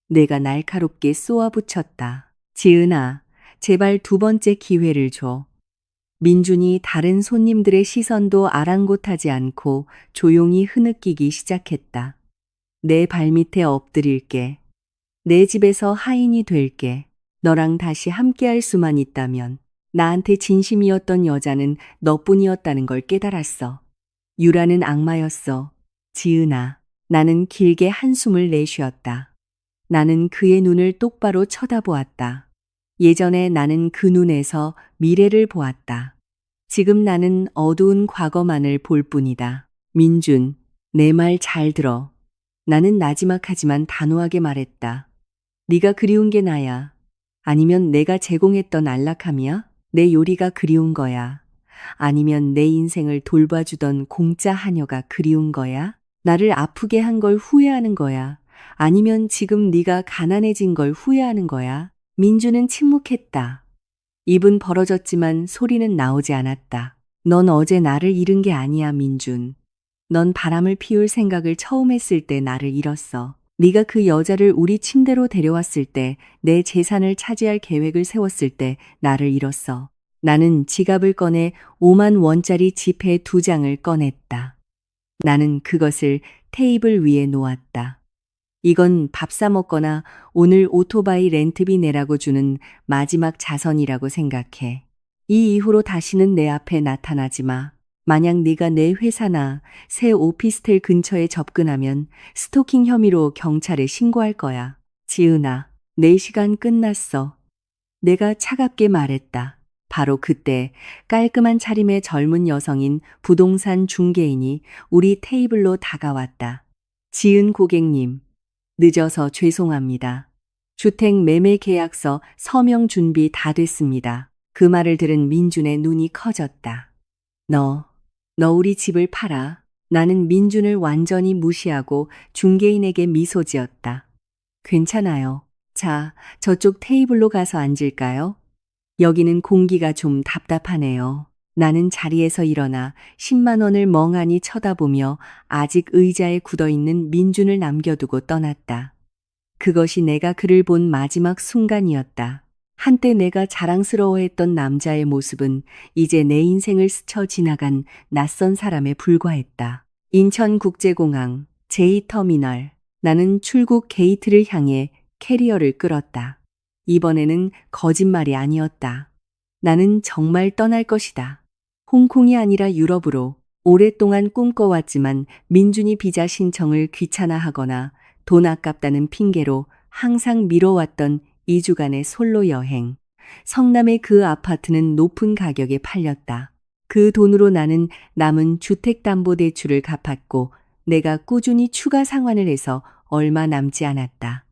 내가 날카롭게 쏘아붙였다. 지은아, 제발 두 번째 기회를 줘. 민준이 다른 손님들의 시선도 아랑곳하지 않고 조용히 흐느끼기 시작했다. 내 발밑에 엎드릴게. 내 집에서 하인이 될게. 너랑 다시 함께할 수만 있다면. 나한테 진심이었던 여자는 너뿐이었다는 걸 깨달았어. 유라는 악마였어. 지은아. 나는 길게 한숨을 내쉬었다. 나는 그의 눈을 똑바로 쳐다보았다. 예전에 나는 그 눈에서 미래를 보았다. 지금 나는 어두운 과거만을 볼 뿐이다. 민준, 내 말 잘 들어. 나는 나지막하지만 단호하게 말했다. 네가 그리운 게 나야. 아니면 내가 제공했던 안락함이야? 내 요리가 그리운 거야. 아니면 내 인생을 돌봐주던 공짜 하녀가 그리운 거야? 나를 아프게 한 걸 후회하는 거야. 아니면 지금 네가 가난해진 걸 후회하는 거야? 민주는 침묵했다. 입은 벌어졌지만 소리는 나오지 않았다. 넌 어제 나를 잃은 게 아니야, 민준. 넌 바람을 피울 생각을 처음 했을 때 나를 잃었어. 네가 그 여자를 우리 침대로 데려왔을 때, 내 재산을 차지할 계획을 세웠을 때 나를 잃었어. 나는 지갑을 꺼내 5만 원짜리 지폐 2장을 꺼냈다. 나는 그것을 테이블 위에 놓았다. 이건 밥 사 먹거나 오늘 오토바이 렌트비 내라고 주는 마지막 자선이라고 생각해. 이 이후로 다시는 내 앞에 나타나지 마. 만약 네가 내 회사나 새 오피스텔 근처에 접근하면 스토킹 혐의로 경찰에 신고할 거야. 지은아, 내 시간 끝났어. 내가 차갑게 말했다. 바로 그때 깔끔한 차림의 젊은 여성인 부동산 중개인이 우리 테이블로 다가왔다. 지은 고객님, 늦어서 죄송합니다. 주택 매매 계약서 서명 준비 다 됐습니다. 그 말을 들은 민준의 눈이 커졌다. 너 우리 집을 팔아. 나는 민준을 완전히 무시하고 중개인에게 미소 지었다. 괜찮아요. 자, 저쪽 테이블로 가서 앉을까요? 여기는 공기가 좀 답답하네요. 나는 자리에서 일어나 10만 원을 멍하니 쳐다보며 아직 의자에 굳어있는 민준을 남겨두고 떠났다. 그것이 내가 그를 본 마지막 순간이었다. 한때 내가 자랑스러워했던 남자의 모습은 이제 내 인생을 스쳐 지나간 낯선 사람에 불과했다. 인천국제공항 제2터미널. 나는 출국 게이트를 향해 캐리어를 끌었다. 이번에는 거짓말이 아니었다. 나는 정말 떠날 것이다. 홍콩이 아니라 유럽으로. 오랫동안 꿈꿔왔지만 민준이 비자 신청을 귀찮아하거나 돈 아깝다는 핑계로 항상 미뤄왔던 2주간의 솔로 여행. 성남의 그 아파트는 높은 가격에 팔렸다. 그 돈으로 나는 남은 주택담보대출을 갚았고 내가 꾸준히 추가 상환을 해서 얼마 남지 않았다.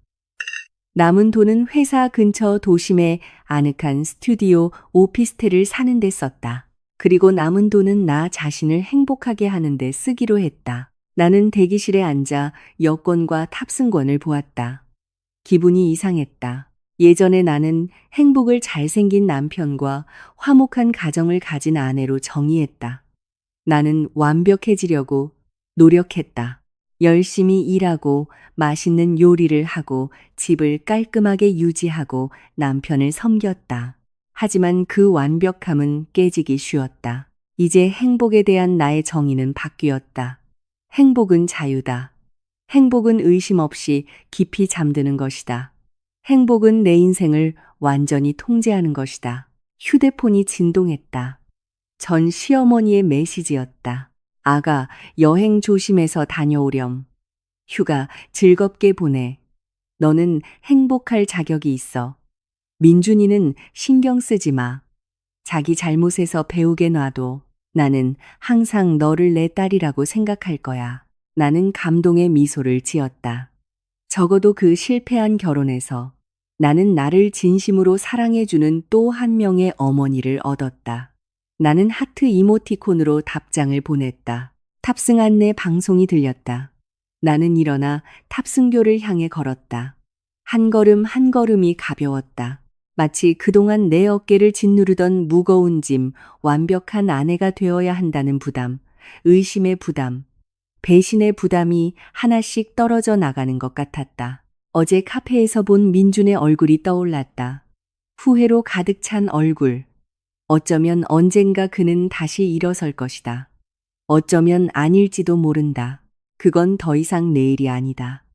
남은 돈은 회사 근처 도심의 아늑한 스튜디오 오피스텔을 사는 데 썼다. 그리고 남은 돈은 나 자신을 행복하게 하는 데 쓰기로 했다. 나는 대기실에 앉아 여권과 탑승권을 보았다. 기분이 이상했다. 예전에 나는 행복을 잘생긴 남편과 화목한 가정을 가진 아내로 정의했다. 나는 완벽해지려고 노력했다. 열심히 일하고 맛있는 요리를 하고 집을 깔끔하게 유지하고 남편을 섬겼다. 하지만 그 완벽함은 깨지기 쉬웠다. 이제 행복에 대한 나의 정의는 바뀌었다. 행복은 자유다. 행복은 의심 없이 깊이 잠드는 것이다. 행복은 내 인생을 완전히 통제하는 것이다. 휴대폰이 진동했다. 전 시어머니의 메시지였다. 아가, 여행 조심해서 다녀오렴. 휴가 즐겁게 보내. 너는 행복할 자격이 있어. 민준이는 신경 쓰지 마. 자기 잘못에서 배우게 놔둬. 나는 항상 너를 내 딸이라고 생각할 거야. 나는 감동의 미소를 지었다. 적어도 그 실패한 결혼에서 나는 나를 진심으로 사랑해주는 또 한 명의 어머니를 얻었다. 나는 하트 이모티콘으로 답장을 보냈다. 탑승 안내 방송이 들렸다. 나는 일어나 탑승교를 향해 걸었다. 한 걸음 한 걸음이 가벼웠다. 마치 그동안 내 어깨를 짓누르던 무거운 짐, 완벽한 아내가 되어야 한다는 부담, 의심의 부담, 배신의 부담이 하나씩 떨어져 나가는 것 같았다. 어제 카페에서 본 민준의 얼굴이 떠올랐다. 후회로 가득 찬 얼굴. 어쩌면 언젠가 그는 다시 일어설 것이다. 어쩌면 아닐지도 모른다. 그건 더 이상 내일이 아니다.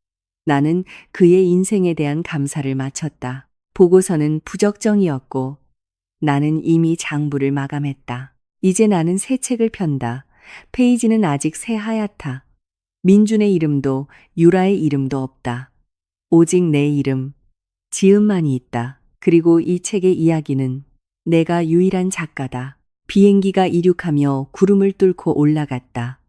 나는 그의 인생에 대한 감사를 마쳤다. 보고서는 부적정이었고 나는 이미 장부를 마감했다. 이제 나는 새 책을 편다. 페이지는 아직 새하얗다. 민준의 이름도 유라의 이름도 없다. 오직 내 이름, 지음만이 있다. 그리고 이 책의 이야기는 내가 유일한 작가다. 비행기가 이륙하며 구름을 뚫고 올라갔다.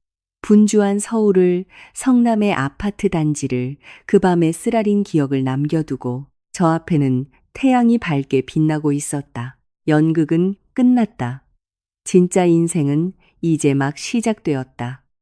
분주한 서울을, 성남의 아파트 단지를, 그 밤의 쓰라린 기억을 남겨두고 저 앞에는 태양이 밝게 빛나고 있었다. 연극은 끝났다. 진짜 인생은 이제 막 시작되었다.